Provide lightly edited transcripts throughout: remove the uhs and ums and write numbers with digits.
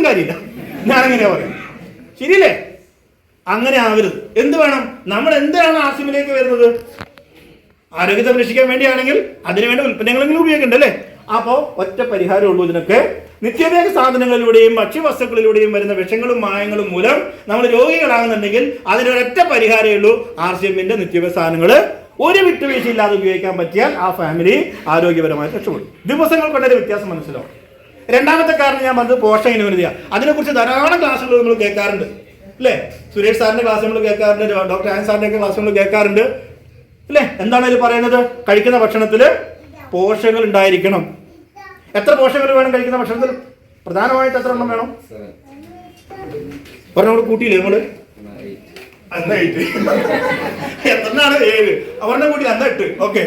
പറഞ്ഞിട്ടും കാര്യമില്ല. ഞാനെങ്ങനെയാ പറയാം? ശരിയല്ലേ? അങ്ങനെ ആവരുത്. എന്ത് വേണം? നമ്മൾ എന്താണ് ആസിമിലേക്ക് വരുന്നത്? ആരോഗ്യത്തെ സംരക്ഷിക്കാൻ വേണ്ടിയാണെങ്കിൽ അതിനുവേണ്ട ഉൽപ്പന്നങ്ങളെങ്കിലും ഉപയോഗിക്കണ്ട അല്ലേ? അപ്പോൾ ഒറ്റ പരിഹാരമുള്ളൂ ഇതിനൊക്കെ. നിത്യോപയോഗ സാധനങ്ങളിലൂടെയും ഭക്ഷ്യവസ്തുക്കളിലൂടെയും വരുന്ന വിഷങ്ങളും മായങ്ങളും മൂലം നമ്മൾ രോഗികളാകുന്നുണ്ടെങ്കിൽ അതിനൊരൊറ്റ പരിഹാരമേ ഉള്ളൂ. RCMന്റെ നിത്യോപയോഗ സാധനങ്ങൾ ഒരു വിട്ടുവീഴ്ചയില്ലാതെ ഉപയോഗിക്കാൻ പറ്റിയാൽ ആ ഫാമിലി ആരോഗ്യപരമായി രക്ഷപ്പെടും. ദിവസങ്ങൾ കൊണ്ടൊരു വ്യത്യാസം മനസ്സിലാവും. രണ്ടാമത്തെ കാരണം ഞാൻ പറഞ്ഞത് പോഷകന്യൂനതയാണ്. അതിനെക്കുറിച്ച് ധാരാളം ക്ലാസ്സുകൾ നമ്മൾ കേൾക്കാറുണ്ട് അല്ലേ? സുരേഷ് സാറിന്റെ ക്ലാസ് നമ്മൾ കേൾക്കാറുണ്ട്, ഡോക്ടർ ആൻ സാറിന്റെ ഒക്കെ ക്ലാസ് നമ്മൾ കേൾക്കാറുണ്ട് അല്ലേ? എന്താണ് ഇതിൽ പറയുന്നത്? കഴിക്കുന്ന ഭക്ഷണത്തിൽ പോഷകങ്ങൾ ഉണ്ടായിരിക്കണം. എത്ര പോഷകങ്ങൾ വേണം കഴിക്കുന്ന ഭക്ഷണത്തിൽ? പ്രധാനമായിട്ട് എത്ര എണ്ണം വേണം? പറഞ്ഞോട് കൂട്ടിയില്ലേ നമ്മള്? എത്രണ്ണാണ്? 7. അവരുടെ കൂടി 8. ഓക്കെ,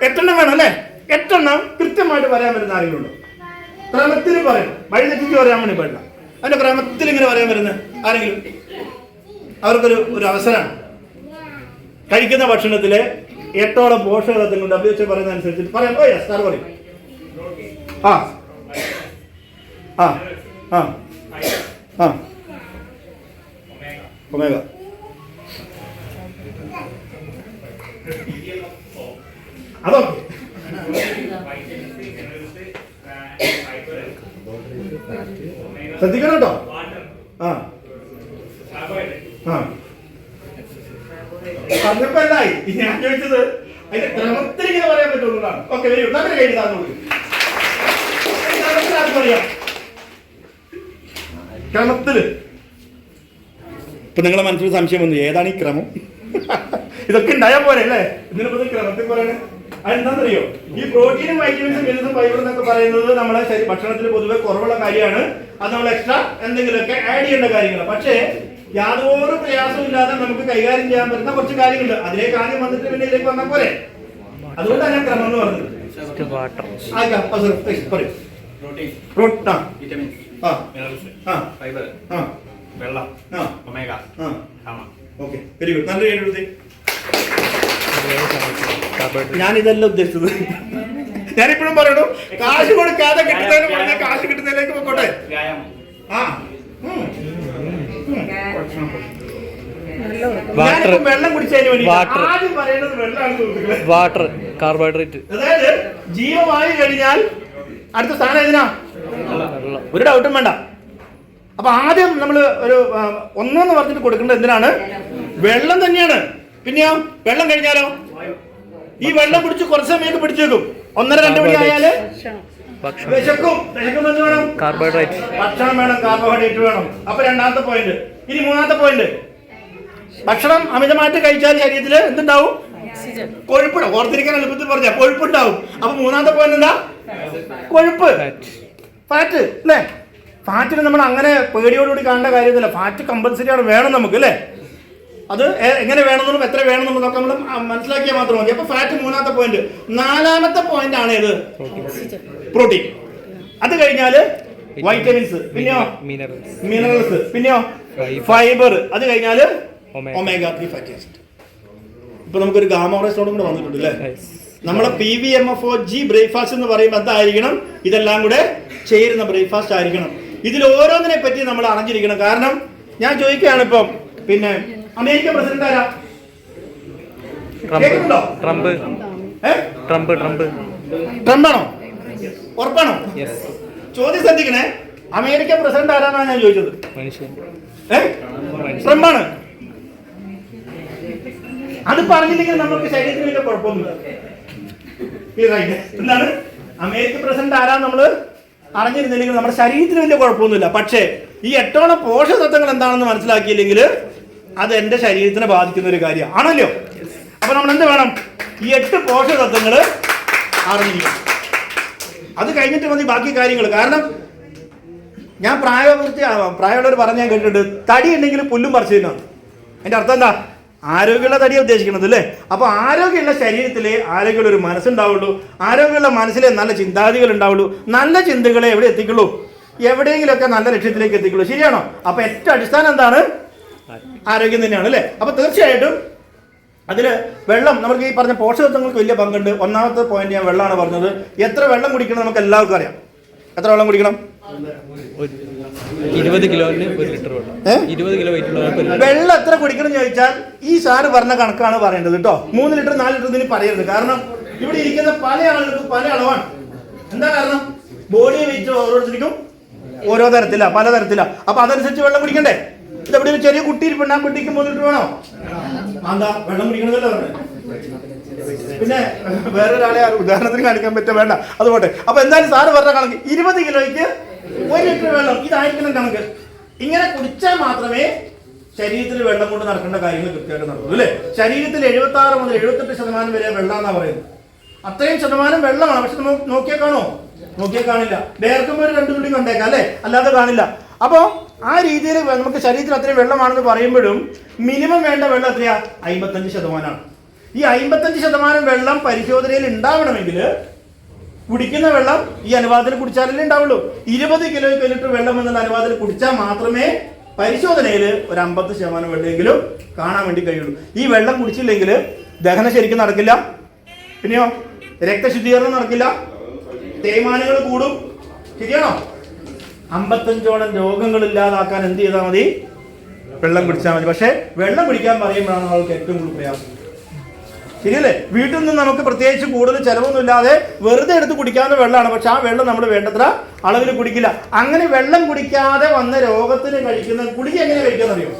8 എണ്ണം വേണം അല്ലേ? 8 എണ്ണം കൃത്യമായിട്ട് പറയാൻ പറ്റുന്ന ആരെങ്കിലും ഉണ്ടോ? ക്രമത്തിൽ പറയണം, വഴി തെറ്റിച്ച് പറയാൻ വേണ്ടി പാടില്ല. അതിന്റെ ക്രമത്തിൽ ഇങ്ങനെ പറയാൻ പറ്റുന്ന ആരെങ്കിലും? അവർക്കൊരു അവസരമാണ്. കഴിക്കുന്ന ഭക്ഷണത്തിലെ 8ഓളം പോഷകതത്വങ്ങളുണ്ട്. WHO പറയുന്ന അനുസരിച്ചിട്ട് പറയാം. ഓ യെസ് സാർ പറയും. ആ ആ ആ ആ ഒമേഗ. അതൊക്കെ ശ്രദ്ധിക്കണം കേട്ടോ. ആ ആ പറഞ്ഞപ്പോ എന്തായി? ഞാൻ ചോദിച്ചത് അതിന്റെ ക്രമത്തിൽ ഇങ്ങനെ പറയാൻ പറ്റുള്ളതാണ്. Okay, very good. നല്ല കഴിഞ്ഞു താന്നോളൂ. ക്രമത്തില് ഇപ്പൊ നിങ്ങളെ മനസ്സിൽ സംശയം വന്നു, ഏതാണ് ഈ ക്രമം? ഇതൊക്കെ ഉണ്ടായാൽ പോലെ അല്ലേ? ഇതിനിപ്പോ ക്രമത്തിൽ പറയണേ. അതെന്താണെന്നറിയോ? ഈ പ്രോട്ടീനും വൈറ്റമിൻസും മിനറൽസും ഫൈബർ എന്നൊക്കെ പറയുന്നത് നമ്മളെ ഭക്ഷണത്തിൽ പൊതുവെ കുറവുള്ള കാര്യമാണ്. അത് നമ്മൾ എക്സ്ട്രാ എന്തെങ്കിലുമൊക്കെ ആഡ് ചെയ്യേണ്ട കാര്യങ്ങളാണ്. പക്ഷേ യാതൊരു പ്രയാസവും ഇല്ലാതെ നമുക്ക് കൈകാര്യം ചെയ്യാൻ പറ്റുന്ന കുറച്ച് കാര്യങ്ങളുണ്ട്. അതിലേക്ക് ആദ്യം വന്നിട്ട് പിന്നെ ഇതിലേക്ക് വന്നാൽ പോലെ. അതുകൊണ്ടാണ് ഞാൻ ക്രമം എന്ന് പറഞ്ഞത്. ഞാനിതല്ല ഉദ്ദേശിച്ചത്. ഞാനിപ്പോഴും പറയണു, കാശ് കൊടുക്കാതെ കിട്ടുന്നതിന് പറഞ്ഞ കാശ് കിട്ടുന്നതിലേക്ക് പോട്ടെ. വെള്ളം കുടിച്ചതിന് വേണ്ടി ആദ്യം പറയുന്നത് വെള്ളമാണ്. Water, carbohydrate. അതായത് ജീവവായു കഴിഞ്ഞാൽ അടുത്ത സ്ഥാനം ഏതിനാ? ഒരു ഡൗട്ടും വേണ്ട. അപ്പൊ ആദ്യം നമ്മൾ ഒരു ഒന്നെന്ന് പറഞ്ഞിട്ട് കൊടുക്കേണ്ടത് എന്തിനാണ്? വെള്ളം തന്നെയാണ്. പിന്നെയോ വെള്ളം കഴിഞ്ഞാലോ ഈ വെള്ളം കുടിച്ച് കുറച്ച് സമയമൊക്കെ പിടിച്ചു വെക്കും. 1:30-2 മണി ആയാല് വിശക്കും. വിശക്കും എന്ത് വേണം? കാർബോഹൈഡ്രേറ്റ്. ഭക്ഷണം വേണം, കാർബോഹൈഡ്രേറ്റ് വേണം. അപ്പൊ രണ്ടാമത്തെ പോയിന്റ്. ഇനി മൂന്നാമത്തെ പോയിന്റ്, ഭക്ഷണം അമിതമായിട്ട് കഴിച്ചാൽ ശരീരത്തിൽ എന്തുണ്ടാവും? കൊഴുപ്പ്. ഓർത്തിരിക്കാൻ എളുപ്പത്തിൽ പറഞ്ഞ കൊഴുപ്പുണ്ടാവും. അപ്പൊ മൂന്നാമത്തെ പോയിന്റ് എന്താ? കൊഴുപ്പ്, ഫാറ്റ് അല്ലേ? ഫാറ്റിന് നമ്മൾ അങ്ങനെ പേടിയോടുകൂടി കാണേണ്ട കാര്യമൊന്നുമില്ല. ഫാറ്റ് കമ്പൽസറി ആണ്, വേണം നമുക്ക് അല്ലേ? അത് എങ്ങനെ വേണമെന്നും എത്ര വേണമെന്നുള്ളതൊക്കെ നമ്മൾ മനസ്സിലാക്കിയാൽ മാത്രം മതി. അപ്പൊ ഫാറ്റ് മൂന്നാമത്തെ പോയിന്റ്. നാലാമത്തെ പോയിന്റ് ആണ് ഇത് പ്രോട്ടീൻ. അത് കഴിഞ്ഞാല് വൈറ്റമിൻസ്, പിന്നെയോ മിനറൽസ്, പിന്നെയോ ഫൈബർ. അത് കഴിഞ്ഞാല് ഒമേഗ 3 ഫാറ്റി ആസിഡ്. ഇപ്പൊ നമുക്കൊരു ഗാമ റെസ്റ്റോറൻറ്റും കൂടെ വന്നിട്ടുണ്ട് അല്ലേ? നമ്മളെ PVMFOG ബ്രേക്ക്ഫാസ്റ്റ് എന്ന് പറയുമ്പോൾ എന്തായിരിക്കണം? ഇതെല്ലാം കൂടെ ചേരുന്ന ബ്രേക്ക്ഫാസ്റ്റ് ആയിരിക്കണം. ഇതിൽ ഓരോന്നിനെ പറ്റി നമ്മൾ അറിഞ്ഞിരിക്കണം. കാരണം ഞാൻ ചോദിക്കുകയാണ് ഇപ്പം, പിന്നെ അമേരിക്ക പ്രസിഡന്റ് ആരാ? ട്രംപാണോ? ഉറപ്പാണോ? ചോദ്യം ശ്രദ്ധിക്കണേ. അമേരിക്ക പ്രസിഡന്റ് ആരാന്നാണ് ഞാൻ ചോദിച്ചത്. ട്രംപാണ്. അത് പറഞ്ഞില്ലെങ്കിൽ നമുക്ക് ശരീരത്തിന് വലിയ കുഴപ്പമൊന്നുമില്ല. എന്താണ് അമേരിക്ക പ്രസിഡന്റ് ആരാ നമ്മള് അറിഞ്ഞിരുന്നില്ലെങ്കിൽ നമ്മുടെ ശരീരത്തിന് വലിയ കുഴപ്പമൊന്നുമില്ല. പക്ഷേ ഈ 8ഓളം പോഷകതത്വങ്ങൾ എന്താണെന്ന് മനസ്സിലാക്കിയില്ലെങ്കിൽ അത് എൻ്റെ ശരീരത്തിനെ ബാധിക്കുന്ന ഒരു കാര്യം ആണല്ലോ. അപ്പൊ നമ്മൾ എന്ത് വേണം? ഈ 8 പോഷകതത്വങ്ങൾ അറിഞ്ഞിരിക്കണം. അത് കഴിഞ്ഞിട്ട് മതി ബാക്കി കാര്യങ്ങൾ. കാരണം ഞാൻ പ്രായമുള്ളവർ പറഞ്ഞ് ഞാൻ കേട്ടിട്ടുണ്ട്, തടി ഉണ്ടെങ്കിൽ പുല്ലും പറിച്ചു തന്നെയാണ്. അതിന്റെ അർത്ഥം എന്താ? ആരോഗ്യമുള്ള തടിയാണ് ഉദ്ദേശിക്കുന്നത് അല്ലേ? അപ്പൊ ആരോഗ്യമുള്ള ശരീരത്തിലെ ആരോഗ്യമുള്ള ഒരു മനസ്സുണ്ടാവുള്ളൂ. ആരോഗ്യമുള്ള മനസ്സിലെ നല്ല ചിന്താഗതികൾ ഉണ്ടാവുള്ളൂ. നല്ല ചിന്തകളെ എവിടെ എത്തിക്കുള്ളൂ? എവിടെയെങ്കിലുമൊക്കെ നല്ല ലക്ഷ്യത്തിലേക്ക് എത്തിക്കുള്ളൂ. ശരിയാണോ? അപ്പൊ ഏറ്റവും അടിസ്ഥാനം എന്താണ്? ആരോഗ്യം തന്നെയാണ് അല്ലേ? അപ്പൊ തീർച്ചയായിട്ടും അതിൽ വെള്ളം, നമുക്ക് ഈ പറഞ്ഞ പോഷകത്വങ്ങൾക്ക് വലിയ പങ്കുണ്ട്. ഒന്നാമത്തെ പോയിന്റ് ഞാൻ വെള്ളമാണ് പറഞ്ഞത്. എത്ര വെള്ളം കുടിക്കണം നമുക്ക് എല്ലാവർക്കും അറിയാം. എത്ര വെള്ളം കുടിക്കണം? 20 കിലോന് 1 ലിറ്റർ വെള്ളം. 20 കിലോ വെയിറ്റ് വെള്ളം എത്ര കുടിക്കണം എന്ന് ചോദിച്ചാൽ ഈ സാറ് പറഞ്ഞ കണക്കാണ് പറയേണ്ടത് കേട്ടോ. 3 ലിറ്റർ 4 ലിറ്റർ ഇതിന് പറയരുത്. കാരണം ഇവിടെ ഇരിക്കുന്ന പല ആളുകൾക്ക് പല അളവാണ്. എന്താ കാരണം? ബോഡി വെയിറ്റ് ഓരോരുത്തർക്കും ഓരോ തരത്തിലാ, പല തരത്തിലാ. അപ്പൊ അതനുസരിച്ച് വെള്ളം കുടിക്കണ്ടേ? ഇതെവിടെ ഒരു ചെറിയ കുട്ടി ഇരിപ്പുണ്ട്, ആ കുട്ടിക്ക് 3 ലിറ്റർ വേണോ? എന്താ വെള്ളം കുടിക്കണതല്ലോ പറഞ്ഞത്. പിന്നെ വേറൊരാളെ ഉദാഹരണത്തിന് കാണിക്കാൻ പറ്റുക വേണ്ട, അതുപോട്ടെ. അപ്പൊ എന്തായാലും സാറ് പറഞ്ഞ കണക്ക് 20 കിലോയ്ക്ക് 1 ലിറ്റർ വെള്ളം, ഇതായിരിക്കണം കണക്ക്. ഇങ്ങനെ കുടിച്ചാൽ മാത്രമേ ശരീരത്തിൽ വെള്ളം കൊണ്ട് നടക്കേണ്ട കാര്യങ്ങൾ കൃത്യമായിട്ട് നടക്കുള്ളൂ അല്ലേ? ശരീരത്തിൽ 76 മുതൽ 78% വരെ വെള്ളം എന്നാ പറയുന്നത്. അത്രയും ശതമാനം വെള്ളമാണ്. പക്ഷെ നമ്മൾ നോക്കിയാൽ കാണോ? നോക്കിയാൽ കാണില്ല. വേർക്കുമ്പോൾ 2 തുള്ളി കണ്ടേക്കാം അല്ലേ, അല്ലാതെ കാണില്ല. അപ്പോൾ ആ രീതിയിൽ നമുക്ക് ശരീരത്തിൽ അത്രയും വെള്ളമാണെന്ന് പറയുമ്പോഴും മിനിമം വേണ്ട വെള്ളം എത്രയാ? 55%. ഈ 55% വെള്ളം പരിശോധനയിൽ ഉണ്ടാവണമെങ്കിൽ കുടിക്കുന്ന വെള്ളം ഈ അനുപാതത്തിൽ കുടിച്ചാലല്ലേ ഉണ്ടാവുള്ളൂ. 20 കിലോയ്ക്ക് ലിറ്റർ വെള്ളം എന്നുള്ള അനുപാതത്തിൽ കുടിച്ചാൽ മാത്രമേ പരിശോധനയിൽ ഒരു 50% വെള്ളമെങ്കിലും കാണാൻ വേണ്ടി കഴിയുള്ളൂ. ഈ വെള്ളം കുടിച്ചില്ലെങ്കിൽ ദഹനം ശരിക്കും നടക്കില്ല, പിന്നെയോ രക്തശുദ്ധീകരണം നടക്കില്ല, തേയ്മാനങ്ങൾ കൂടും. ശരിയാണോ? 55ഓളം രോഗങ്ങൾ ഇല്ലാതാക്കാൻ എന്ത് ചെയ്താൽ മതി? വെള്ളം കുടിച്ചാൽ മതി. പക്ഷെ വെള്ളം കുടിക്കാൻ പറയുമ്പോഴാണ് നമ്മൾക്ക് ഏറ്റവും കൂടുതൽ പ്രയാസം. ശരിയല്ലേ? വീട്ടിൽ നിന്ന് നമുക്ക് പ്രത്യേകിച്ച് കൂടുതൽ ചിലവൊന്നും ഇല്ലാതെ വെറുതെ എടുത്ത് കുടിക്കാവുന്ന വെള്ളമാണ്. പക്ഷെ ആ വെള്ളം നമ്മൾ വേണ്ടത്ര അളവിൽ കുടിക്കില്ല. അങ്ങനെ വെള്ളം കുടിക്കാതെ വന്ന രോഗത്തിന് കഴിക്കുന്ന ഗുളിക എങ്ങനെ കഴിക്കാന്ന് അറിയോ?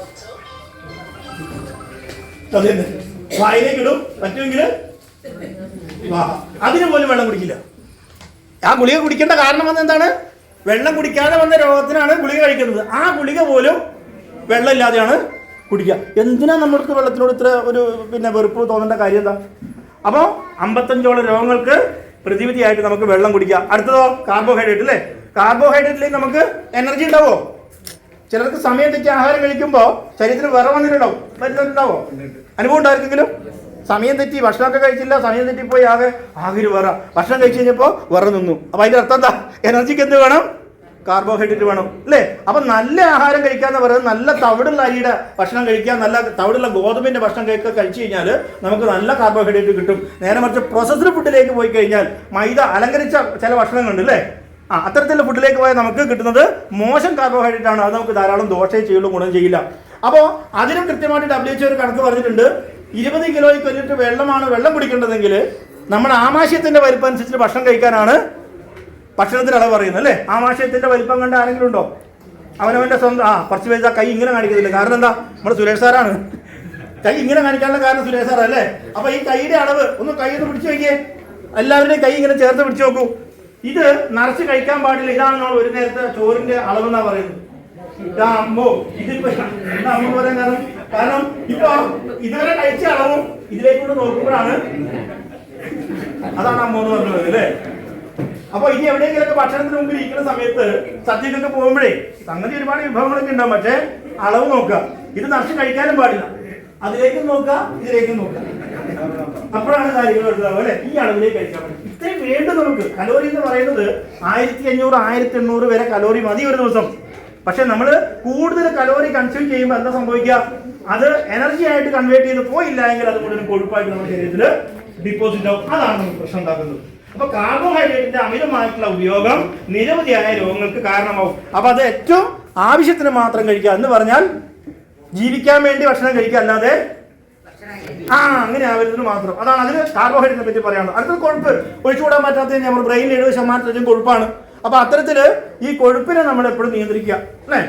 അതെന്നെ വായിലേക്ക് ഇടും, പറ്റുമെങ്കിൽ അതിന് പോലും വെള്ളം കുടിക്കില്ല. ആ ഗുളിക കുടിക്കേണ്ട കാരണം വന്ന എന്താണ്? വെള്ളം കുടിക്കാതെ വന്ന രോഗത്തിനാണ് ഗുളിക കഴിക്കുന്നത്. ആ ഗുളിക പോലും വെള്ളം ഇല്ലാതെയാണ് കുടിക്കുക. എന്തിനാ നമ്മൾക്ക് വെള്ളത്തിനോട് ഇത്ര ഒരു വെറുപ്പ് തോന്നേണ്ട കാര്യം എന്താ? അപ്പോൾ 55ഓളം രോഗങ്ങൾക്ക് പ്രതിവിധിയായിട്ട് നമുക്ക് വെള്ളം കുടിക്കാം. അടുത്തതോ കാർബോഹൈഡ്രേറ്റ് അല്ലേ? കാർബോഹൈഡ്രേറ്റിലേക്ക് നമുക്ക് എനർജി ഉണ്ടാവോ? ചിലർക്ക് സമയം തെറ്റി ആഹാരം കഴിക്കുമ്പോൾ ശരീരത്തിന് വിറ വന്നിട്ടുണ്ടാവും, വരുന്നുണ്ടാവോ? അനുഭവം ഉണ്ടായിരിക്കെങ്കിലും സമയം തെറ്റി ഭക്ഷണമൊക്കെ കഴിച്ചില്ല, സമയം തെറ്റിപ്പോയി ആകെ ഒരു വിറ, ഭക്ഷണം കഴിച്ച് കഴിഞ്ഞപ്പോൾ വിറ നിന്നു. അപ്പോൾ അതിൻ്റെ അർത്ഥം എന്താ? എനർജിക്ക് എന്ത് വേണം? കാർബോഹൈഡ്രേറ്റ് വേണം അല്ലേ? അപ്പം നല്ല ആഹാരം കഴിക്കാന്ന് പറയുന്നത് നല്ല തവിടുള്ള അരിയുടെ ഭക്ഷണം കഴിക്കുക, നല്ല തവിടുള്ള ഗോതമ്പിന്റെ ഭക്ഷണം കഴിച്ചു കഴിഞ്ഞാൽ നമുക്ക് നല്ല കാർബോഹൈഡ്രേറ്റ് കിട്ടും. നേരെ മറിച്ച് പ്രോസസ്ഡ് ഫുഡിലേക്ക് പോയി കഴിഞ്ഞാൽ മൈദ അലങ്കരിച്ച ചില ഭക്ഷണങ്ങളുണ്ട് അല്ലേ, അത്തരത്തിലുള്ള ഫുഡിലേക്ക് പോയാൽ നമുക്ക് കിട്ടുന്നത് മോശം കാർബോഹൈഡ്രേറ്റ് ആണ്. അത് നമുക്ക് ധാരാളം ദോഷമേ ചെയ്യുള്ളൂ, ഗുണം ചെയ്യില്ല. അപ്പോൾ അതിനും കൃത്യമായിട്ട് WHO ഒരു കണക്ക് പറഞ്ഞിട്ടുണ്ട്. 20 കിലോയ്ക്ക് 1 ലിറ്റർ വെള്ളമാണ് വെള്ളം കുടിക്കേണ്ടതെങ്കിൽ നമ്മുടെ ആമാശയത്തിന്റെ വലിപ്പം അനുസരിച്ച് ഭക്ഷണം കഴിക്കാനാണ് ഭക്ഷണത്തിന് അളവ് പറയുന്നത് അല്ലേ? ആമാശയത്തിന്റെ വലിപ്പം കണ്ട ആരെങ്കിലും ഉണ്ടോ? അവനവന്റെ സ്വന്തം കുറച്ച് പേര് കൈ ഇങ്ങനെ കാണിക്കുന്നില്ല. കാരണം എന്താ? നമ്മുടെ സുരേഷ് സാറാണ് കൈ ഇങ്ങനെ കാണിക്കാനുള്ള കാരണം. സുരേഷ് സാർ അല്ലേ? അപ്പൊ ഈ കൈയുടെ അളവ് ഒന്ന് കൈ ഒന്ന് പിടിച്ചു നോക്കിയേ. എല്ലാവരുടെയും കൈ ഇങ്ങനെ ചേർത്ത് പിടിച്ചു നോക്കൂ. ഇത് നിറച്ച് കഴിക്കാൻ പാടില്ല. ഇതാണ് നമ്മൾ ഒരു നേരത്തെ ചോറിന്റെ അളവ് എന്നാ പറയുന്നത്. അമ്മോ ഇതിപ്പോ എന്താ അമ്മ പറയാൻ കാരണം ഇപ്പൊ ഇതുവരെ കഴിച്ച അളവും ഇതിലേക്കൂടെ നോക്കുമ്പോഴാണ് അതാണ് അമ്മ എന്ന് പറഞ്ഞത് അല്ലേ? അപ്പൊ ഇനി എവിടെയെങ്കിലൊക്കെ ഭക്ഷണത്തിന് മുമ്പിൽ ഇരിക്കുന്ന സമയത്ത് സദ്യക്കൊക്കെ പോകുമ്പോഴേ സംഗതി ഒരുപാട് വിഭവങ്ങളൊക്കെ ഉണ്ടാവും. പക്ഷെ അളവ് നോക്കുക. ഇത് നിറച്ച് കഴിക്കാനും പാടില്ല. അതിലേക്കും നോക്കുക, ഇതിലേക്കും നോക്കുക. അപ്പോഴാണ് കാര്യങ്ങൾ എടുത്താവും അല്ലെ? ഈ അളവിലേക്ക് കഴിക്കാൻ പറ്റും. ഇത്രയും വേണ്ടത് നമുക്ക്. കലോറി എന്ന് പറയുന്നത് 1500 1800 വരെ കലോറി മതി ഒരു ദിവസം. പക്ഷെ നമ്മൾ കൂടുതൽ കലോറി കൺസ്യൂം ചെയ്യുമ്പോൾ എന്താ സംഭവിക്കുക? അത് എനർജി ആയിട്ട് കൺവേർട്ട് ചെയ്ത് പോയില്ല എങ്കിൽ അത് മുഴുവൻ കൊഴുപ്പായിട്ട് നമ്മുടെ ശരീരത്തിൽ ഡിപ്പോസിറ്റ് ആവും. അതാണ് നമുക്ക് പ്രശ്നം ഉണ്ടാക്കുന്നത്. അപ്പൊ കാർബോഹൈഡ്രേറ്റിന്റെ അമിതമായിട്ടുള്ള ഉപയോഗം നിരവധിയായ രോഗങ്ങൾക്ക് കാരണമാവും. അപ്പൊ അത് ഏറ്റവും ആവശ്യത്തിന് മാത്രം കഴിക്കുക എന്ന് പറഞ്ഞാൽ ജീവിക്കാൻ വേണ്ടി ഭക്ഷണം കഴിക്കുക, അല്ലാതെ അങ്ങനെ ആവശ്യത്തിന് മാത്രം. അതാണ് അതിന് കാർബോഹൈഡ്രേറ്റിനെ പറ്റി പറയാനുള്ളത്. അടുത്ത കൊഴുപ്പ് ഒഴിച്ചുകൂടാൻ പറ്റാത്ത നമ്മുടെ ബ്രെയിനിൽ 70% കൊഴുപ്പാണ്. അപ്പൊ അത്തരത്തില് ഈ കൊഴുപ്പിനെ നമ്മൾ എപ്പോഴും നിയന്ത്രിക്കുക അല്ലേ?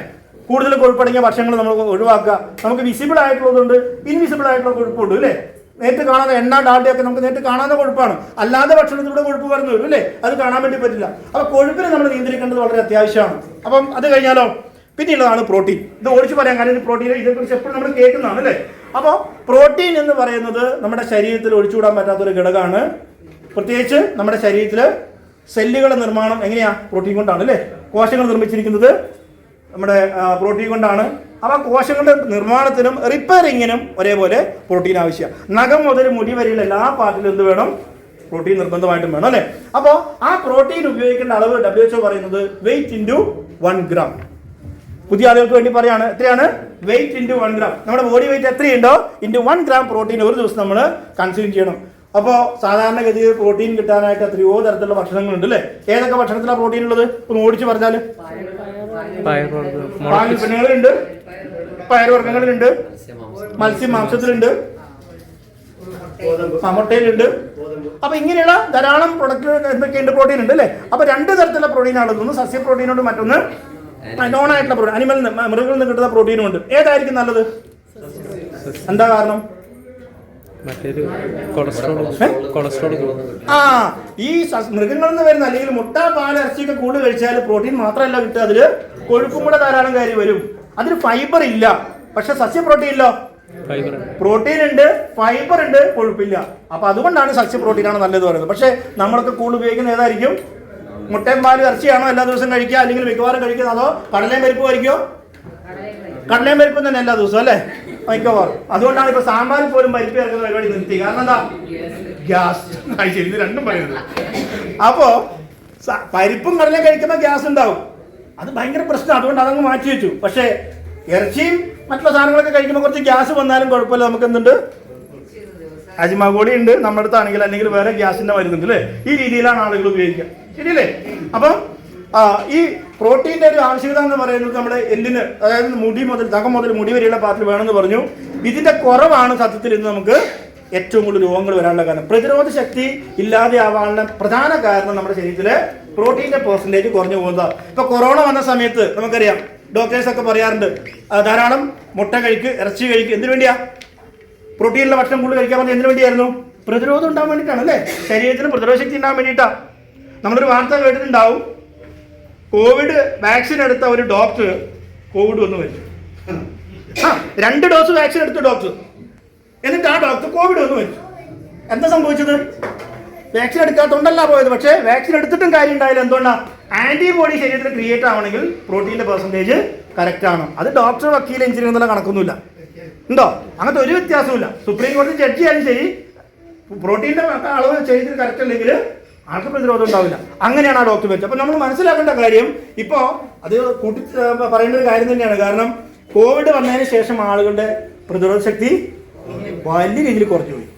കൂടുതൽ കൊഴുപ്പടങ്ങിയ ഭക്ഷണങ്ങൾ നമ്മൾ ഒഴിവാക്കുക. നമുക്ക് വിസിബിൾ ആയിട്ടുള്ളതുണ്ട്, ഇൻവിസിബിൾ ആയിട്ടുള്ള കൊഴുപ്പുണ്ട് അല്ലേ? നേരിട്ട് കാണാതെ എണ്ണ ഡാൽഡയൊക്കെ നമുക്ക് നേരിട്ട് കാണാതെ കൊഴുപ്പാണ്. അല്ലാതെ ഭക്ഷണത്തിലൂടെ കൊഴുപ്പ് പറഞ്ഞു വരും അല്ലേ? അത് കാണാൻ വേണ്ടി പറ്റില്ല. അപ്പൊ കൊഴുപ്പിനെ നമ്മൾ നിയന്ത്രിക്കേണ്ടത് വളരെ അത്യാവശ്യമാണ്. അപ്പം അത് കഴിഞ്ഞാലോ പിന്നെയുള്ളതാണ് പ്രോട്ടീൻ. ഇത് ഓടിച്ചു പറയാൻ കാര്യം പ്രോട്ടീൻ ഇതേക്കുറിച്ച് എപ്പോഴും നമ്മൾ കേൾക്കുന്നതാണ് അല്ലേ? അപ്പോൾ പ്രോട്ടീൻ എന്ന് പറയുന്നത് നമ്മുടെ ശരീരത്തിൽ ഒഴിച്ചുകൂടാൻ പറ്റാത്തൊരു ഘടകമാണ്. പ്രത്യേകിച്ച് നമ്മുടെ ശരീരത്തിൽ സെല്ലുകളുടെ നിർമ്മാണം എങ്ങനെയാ? പ്രോട്ടീൻ കൊണ്ടാണ് അല്ലേ? കോശങ്ങൾ നിർമ്മിച്ചിരിക്കുന്നത് നമ്മുടെ പ്രോട്ടീൻ കൊണ്ടാണ്. അപ്പോൾ കോശങ്ങളുടെ നിർമ്മാണത്തിനും റിപ്പയറിങ്ങിനും ഒരേപോലെ പ്രോട്ടീൻ ആവശ്യമാണ്. നഖം മുതൽ മുടി വരെയുള്ള എല്ലാ പാർട്ടിലും എന്ത് വേണം? പ്രോട്ടീൻ നിർബന്ധമായിട്ടും വേണം അല്ലേ? അപ്പോൾ ആ പ്രോട്ടീൻ ഉപയോഗിക്കേണ്ട അളവ് WHO പറയുന്നത് വെയിറ്റ് ഇൻറ്റു 1 ഗ്രാം. പുതിയ ആളുകൾക്ക് വേണ്ടി പറയാണ്. എത്രയാണ്? Weight into 1 gram. നമ്മുടെ ബോഡി വെയിറ്റ് എത്രയുണ്ടോ ഇൻറ്റു 1 ഗ്രാം പ്രോട്ടീൻ ഒരു ദിവസം നമ്മൾ കൺസ്യൂം ചെയ്യണം. അപ്പോൾ സാധാരണഗതിയിൽ പ്രോട്ടീൻ കിട്ടാനായിട്ട് എത്രയോ തരത്തിലുള്ള ഭക്ഷണങ്ങളുണ്ട് അല്ലേ? ഏതൊക്കെ ഭക്ഷണത്തിലാണ് പ്രോട്ടീൻ ഉള്ളത്? ഒന്ന് ഓടിച്ച് പറഞ്ഞാൽ പാലുൽപ്പന്നങ്ങളുണ്ട്, പയറുവർഗ്ഗങ്ങളിലുണ്ട്, മത്സ്യമാംസത്തിലുണ്ട്, മുട്ടയിലുണ്ട്. അപ്പൊ ഇങ്ങനെയുള്ള ധാരാളം പ്രൊഡക്റ്റ് എന്തൊക്കെയുണ്ട്, പ്രോട്ടീൻ ഉണ്ട് അല്ലേ. അപ്പൊ രണ്ട് തരത്തിലുള്ള പ്രോട്ടീനാണ്, ഒന്ന് സസ്യ പ്രോട്ടീനുണ്ട്, മറ്റൊന്ന് നോൺ ആയിട്ടുള്ള പ്രോട്ടീൻ, മൃഗങ്ങളിൽ നിന്ന് കിട്ടുന്ന പ്രോട്ടീനും ഉണ്ട്. ഏതായിരിക്കും നല്ലത്? എന്താ കാരണം? ഈ മൃഗങ്ങളിൽ നിന്ന് വരുന്ന അല്ലെങ്കിൽ മുട്ട, പാൽ, ഇറച്ചിയൊക്കെ കൂടുതൽ കഴിച്ചാൽ പ്രോട്ടീൻ മാത്രമല്ല കിട്ടുക, അതില് കൊഴുപ്പും കൂടെ ധാരാളം കാര്യം വരും. അതിന് ഫൈബർ ഇല്ല. പക്ഷെ സസ്യ പ്രോട്ടീൻ ഇല്ലോ, പ്രോട്ടീൻ ഉണ്ട്, ഫൈബർ ഉണ്ട്, കൊഴുപ്പില്ല. അപ്പൊ അതുകൊണ്ടാണ് സസ്യ പ്രോട്ടീനാണ് നല്ലത് പറയുന്നത്. പക്ഷെ നമ്മളൊക്കെ കൂടുതൽ ഉപയോഗിക്കുന്ന ഏതായിരിക്കും? മുട്ടയും പാലും ഇറച്ചിയാണോ എല്ലാ ദിവസവും കഴിക്കുക, അല്ലെങ്കിൽ മിക്കവാറും കഴിക്കുന്നത്? അതോ കടലയും പരിപ്പ് കഴിക്കോ? കടലയും പരിപ്പും തന്നെ എല്ലാ ദിവസവും അല്ലേ, മിക്കവാറും. അതുകൊണ്ടാണ് ഇപ്പൊ സാമ്പാറിൽ പോലും പരിപ്പ് ഇറക്കുന്ന പരിപാടി നിർത്തി. കാരണം എന്താ? ഗ്യാസ്. ഇത് രണ്ടും പറയുന്നത്. അപ്പോ പരിപ്പും കടലയും കഴിക്കുമ്പോൾ ഗ്യാസ് ഉണ്ടാവും, അത് ഭയങ്കര പ്രശ്നം. അതുകൊണ്ട് അതങ്ങ് മാറ്റി വെച്ചു. പക്ഷേ ഇറച്ചിയും മറ്റുള്ള സാധനങ്ങളൊക്കെ കഴിക്കുമ്പോൾ കുറച്ച് ഗ്യാസ് വന്നാലും കുഴപ്പമില്ല. നമുക്ക് എന്തുണ്ട്? അജിമാഗോളി ഉണ്ട് നമ്മുടെ അടുത്താണെങ്കിൽ, അല്ലെങ്കിൽ വേറെ ഗ്യാസിന്റെ മരുന്നുണ്ട് അല്ലേ. ഈ രീതിയിലാണ് ആളുകൾ ഉപയോഗിക്കുക, ശരിയല്ലേ? അപ്പം ഈ പ്രോട്ടീൻ്റെ ഒരു ആവശ്യകത എന്ന് പറയുന്നത് നമ്മുടെ എല്ലിന്, അതായത് മുടി മുതൽ നഖം മുതൽ മുടി വരെയുള്ള പാർട്ടിൽ വേണമെന്ന് പറഞ്ഞു. ഇതിന്റെ കുറവാണ് സത്യത്തിൽ ഇന്ന് നമുക്ക് ഏറ്റവും കൂടുതൽ രോഗങ്ങൾ വരാനുള്ള കാരണം. പ്രതിരോധ ശക്തി ഇല്ലാതെ ആവാനുള്ള പ്രധാന കാരണം നമ്മുടെ ശരീരത്തിലെ പ്രോട്ടീൻ്റെ പെർസെൻറ്റേജ് കുറഞ്ഞു പോകുന്നതാണ്. ഇപ്പൊ കൊറോണ വന്ന സമയത്ത് നമുക്കറിയാം, ഡോക്ടേഴ്സ് ഒക്കെ പറയാറുണ്ട് ധാരാളം മുട്ട കഴിക്ക്, ഇറച്ചി കഴിക്ക്. എന്തിനു വേണ്ടിയാ? പ്രോട്ടീനുള്ള ഭക്ഷണം കൂടുതൽ കഴിക്കാൻ പറഞ്ഞാൽ എന്തിനു വേണ്ടിയായിരുന്നു? പ്രതിരോധം ഉണ്ടാകാൻ വേണ്ടിയിട്ടാണ് അല്ലേ, ശരീരത്തിന് പ്രതിരോധ ശക്തി ഉണ്ടാകാൻ വേണ്ടിയിട്ടാണ്. നമ്മളൊരു വാർത്ത കേട്ടിട്ടുണ്ടാവും, കോവിഡ് വാക്സിൻ എടുത്ത ഒരു ഡോക്ടർ കോവിഡ് വന്ന് മരിച്ചു. 2 ഡോസ് വാക്സിൻ എടുത്ത ഡോക്ടർ, എന്നിട്ട് ആ ഡോക്ടർ കോവിഡ് വന്ന് മരിച്ചു. എന്താ സംഭവിച്ചത്? വാക്സിൻ എടുക്കാത്തതുകൊണ്ടല്ല പോയത്, പക്ഷേ വാക്സിൻ എടുത്തിട്ടും കാര്യം ഉണ്ടായില്ല. എന്തുകൊണ്ടാണ്? ആന്റിബോഡി ശരീരത്തിൽ ക്രിയേറ്റ് ആവണമെങ്കിൽ പ്രോട്ടീൻ്റെ പെർസെൻറ്റേജ് കറക്റ്റ് ആണ്. അത് ഡോക്ടർ, വക്കീൽ, എഞ്ചിനീയർ എന്നുള്ള കണക്കൊന്നുമില്ല. ഉണ്ടോ? അങ്ങനത്തെ ഒരു വ്യത്യാസമില്ല. സുപ്രീം കോടതി ജഡ്ജി ആയാലും ശരി, പ്രോട്ടീൻ്റെ അളവ് ശരീരത്തിൽ കറക്റ്റ് അല്ലെങ്കിൽ ആൾക്ക് പ്രതിരോധം ഉണ്ടാവില്ല. അങ്ങനെയാണ് ആ ഡോക്ടർ വെച്ചത്. അപ്പോൾ നമ്മൾ മനസ്സിലാക്കേണ്ട കാര്യം, ഇപ്പോൾ അത് കൂട്ടി പറയേണ്ട ഒരു കാര്യം തന്നെയാണ്. കാരണം കോവിഡ് വന്നതിന് ശേഷം ആളുകളുടെ പ്രതിരോധ ശക്തി വലിയ രീതിയിൽ കുറഞ്ഞു പോയി.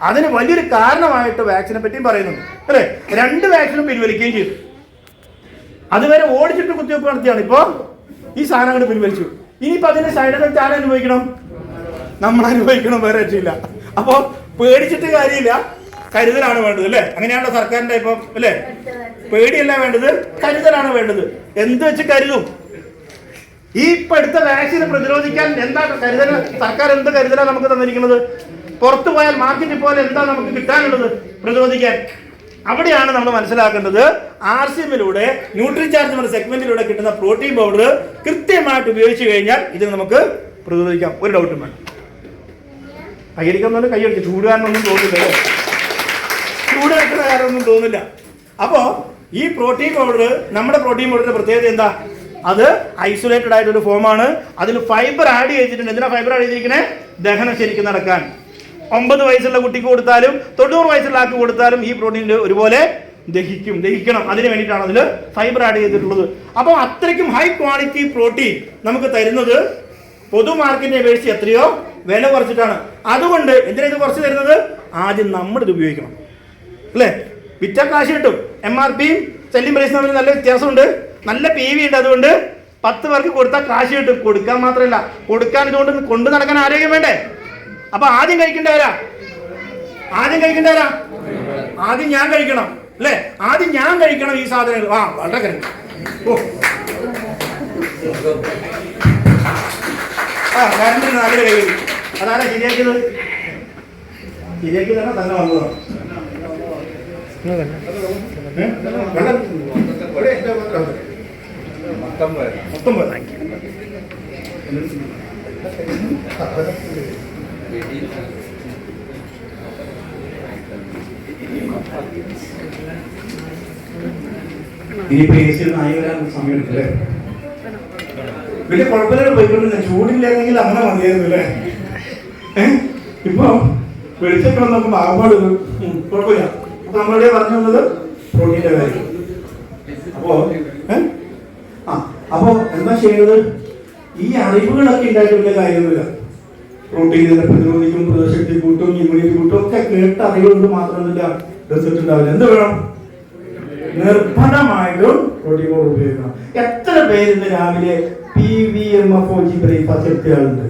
അതിന് വലിയൊരു കാരണമായിട്ട് വാക്സിനെ പറ്റിയും പറയുന്നുണ്ട് അല്ലേ. 2 വാക്സിനും പിൻവലിക്കുകയും ചെയ്തു. അതുവരെ ഓടിച്ചിട്ട് കുത്തിവെപ്പ് നടത്തിയാണ്, ഇപ്പോൾ ഈ സാധനം അങ്ങോട്ട് പിൻവലിച്ചു. ഇനിയിപ്പോൾ അതിന്റെ സൈഡ് എഫക്റ്റ് ആരും അനുഭവിക്കണം? നമ്മൾ അനുഭവിക്കണം, വേറെ രക്ഷയില്ല. അപ്പോൾ പേടിച്ചിട്ട് കാര്യമില്ല, കരുതലാണ് വേണ്ടത് അല്ലേ. അങ്ങനെയാണല്ലോ സർക്കാരിന്റെ ഇപ്പം അല്ലേ. പേടിയല്ല വേണ്ടത്, കരുതലാണ് വേണ്ടത്. എന്ത് വെച്ച് കരുതും? ഈ ഇപ്പൊ എടുത്ത വാക്സിനെ പ്രതിരോധിക്കാൻ എന്താ കരുതൽ? സർക്കാർ എന്ത് കരുതലാണ് നമുക്ക് തന്നിരിക്കുന്നത്? പുറത്തു പോയാൽ മാർക്കറ്റിൽ പോലെ എന്താ നമുക്ക് കിട്ടാനുള്ളത് പ്രതിരോധിക്കാൻ? അവിടെയാണ് നമ്മൾ മനസ്സിലാക്കേണ്ടത്. RCMലൂടെ ന്യൂട്രിചാർജ് എന്ന സെഗ്മെന്റിലൂടെ കിട്ടുന്ന പ്രോട്ടീൻ പൗഡർ കൃത്യമായിട്ട് ഉപയോഗിച്ച് കഴിഞ്ഞാൽ ഇതിന് നമുക്ക് പ്രതിരോധിക്കാം. ഒരു ഡൗട്ടും വേണം. കൈയടിക്കുന്നതുകൊണ്ട് കൈയടിച്ച് ചൂടുകാരനൊന്നും തോന്നില്ല, ചൂട് വെക്കുന്ന കാര്യമൊന്നും തോന്നില്ല. അപ്പോൾ ഈ പ്രോട്ടീൻ പൗഡർ, നമ്മുടെ പ്രോട്ടീൻ പൗഡറിന്റെ പ്രത്യേകത എന്താ? അത് ഐസൊലേറ്റഡ് ആയിട്ടൊരു ഫോമാണ്. അതിൽ ഫൈബർ ആഡ് ചെയ്തിട്ടുണ്ട്. എന്തിനാ ഫൈബർ ആഡ് ചെയ്തിരിക്കണേ? ദഹനം ശരിക്കും നടക്കാൻ. 9 വയസ്സുള്ള കുട്ടിക്ക് കൊടുത്താലും 90 വയസ്സുള്ള ആൾക്ക് കൊടുത്താലും ഈ പ്രോട്ടീൻ ഒരുപോലെ ദഹിക്കണം. അതിന് വേണ്ടിയിട്ടാണ് അതിൽ ഫൈബർ ആഡ് ചെയ്തിട്ടുള്ളത്. അപ്പോൾ അത്രയ്ക്കും ഹൈ ക്വാളിറ്റി പ്രോട്ടീൻ നമുക്ക് തരുന്നത് പൊതു മാർക്കറ്റിനെ അപേക്ഷിച്ച് എത്രയോ വില കുറച്ചിട്ടാണ്. അതുകൊണ്ട് എന്തിനാ ഇത് കുറച്ച് തരുന്നത്? ആദ്യം നമ്മളിത് ഉപയോഗിക്കണം അല്ലേ. വിറ്റ കാശ് കിട്ടും. MRPയും സെല്ലിംഗ് പ്രൈസും തമ്മിൽ നല്ല വ്യത്യാസമുണ്ട്, നല്ല PV ഉണ്ട്. അതുകൊണ്ട് 10 പേർക്ക് കൊടുത്താൽ കാശ് കിട്ടും. കൊടുക്കാൻ മാത്രമല്ല, കൊടുക്കാൻ ഇതുകൊണ്ട് കൊണ്ടു നടക്കാൻ ആരോഗ്യം വേണ്ടേ? അപ്പൊ ആദ്യം കഴിക്കേണ്ടവരാ? ആദ്യം ഞാൻ കഴിക്കണം അല്ലേ. ആദ്യം ഞാൻ കഴിക്കണം ഈ സാധനങ്ങൾ. വളരെ കരണ്ട്. കരണ്ടിന് നല്ല കൈ. അതാരാ ശരിയാക്കിയത്? ശരിയാക്കിയതാണോ തന്നെ വന്നതാണ്? ഇനിയിപ്പോ AC നായി വരാൻ സമയം എടുക്കില്ലേ? വലിയ കുഴപ്പമില്ല, പോയിക്കൊണ്ടിരുന്ന ചൂടില്ലെങ്കിൽ അങ്ങനെ മതിയായിരുന്നു അല്ലേ. ഇപ്പൊ വെളിച്ചൊക്കെ വന്നപ്പോ ആകപ്പാട് കുഴപ്പമില്ല. അപ്പൊ നമ്മളിവിടെ പറഞ്ഞു വന്നത് പ്രോട്ടീൻ്റെ കാര്യം. അപ്പോ എന്താ ചെയ്യുന്നത്? ഈ അറിവുകളൊക്കെ ഉണ്ടായിട്ട് വലിയ കാര്യമൊന്നുമില്ല. പ്രോട്ടീനിനെ പ്രതിരോധിക്കും, പ്രതിശക്തി കൂട്ടും, ഇമ്മ്യൂണിറ്റി കൂട്ടും ഒക്കെ കേട്ട അറിവുകൊണ്ട് മാത്രമൊന്നുമില്ല റിസൾട്ട് ഉണ്ടാവില്ല. എന്ത് വേണം? നിർബന്ധമായിട്ടും പ്രോട്ടീൻ പൗഡർ ഉപയോഗിക്കണം. എത്ര പേര് ഇന്ന് രാവിലെ PVMFOG ബ്രേക്ക്ഫാസ്റ്റ് എടുത്ത ആളുണ്ട്?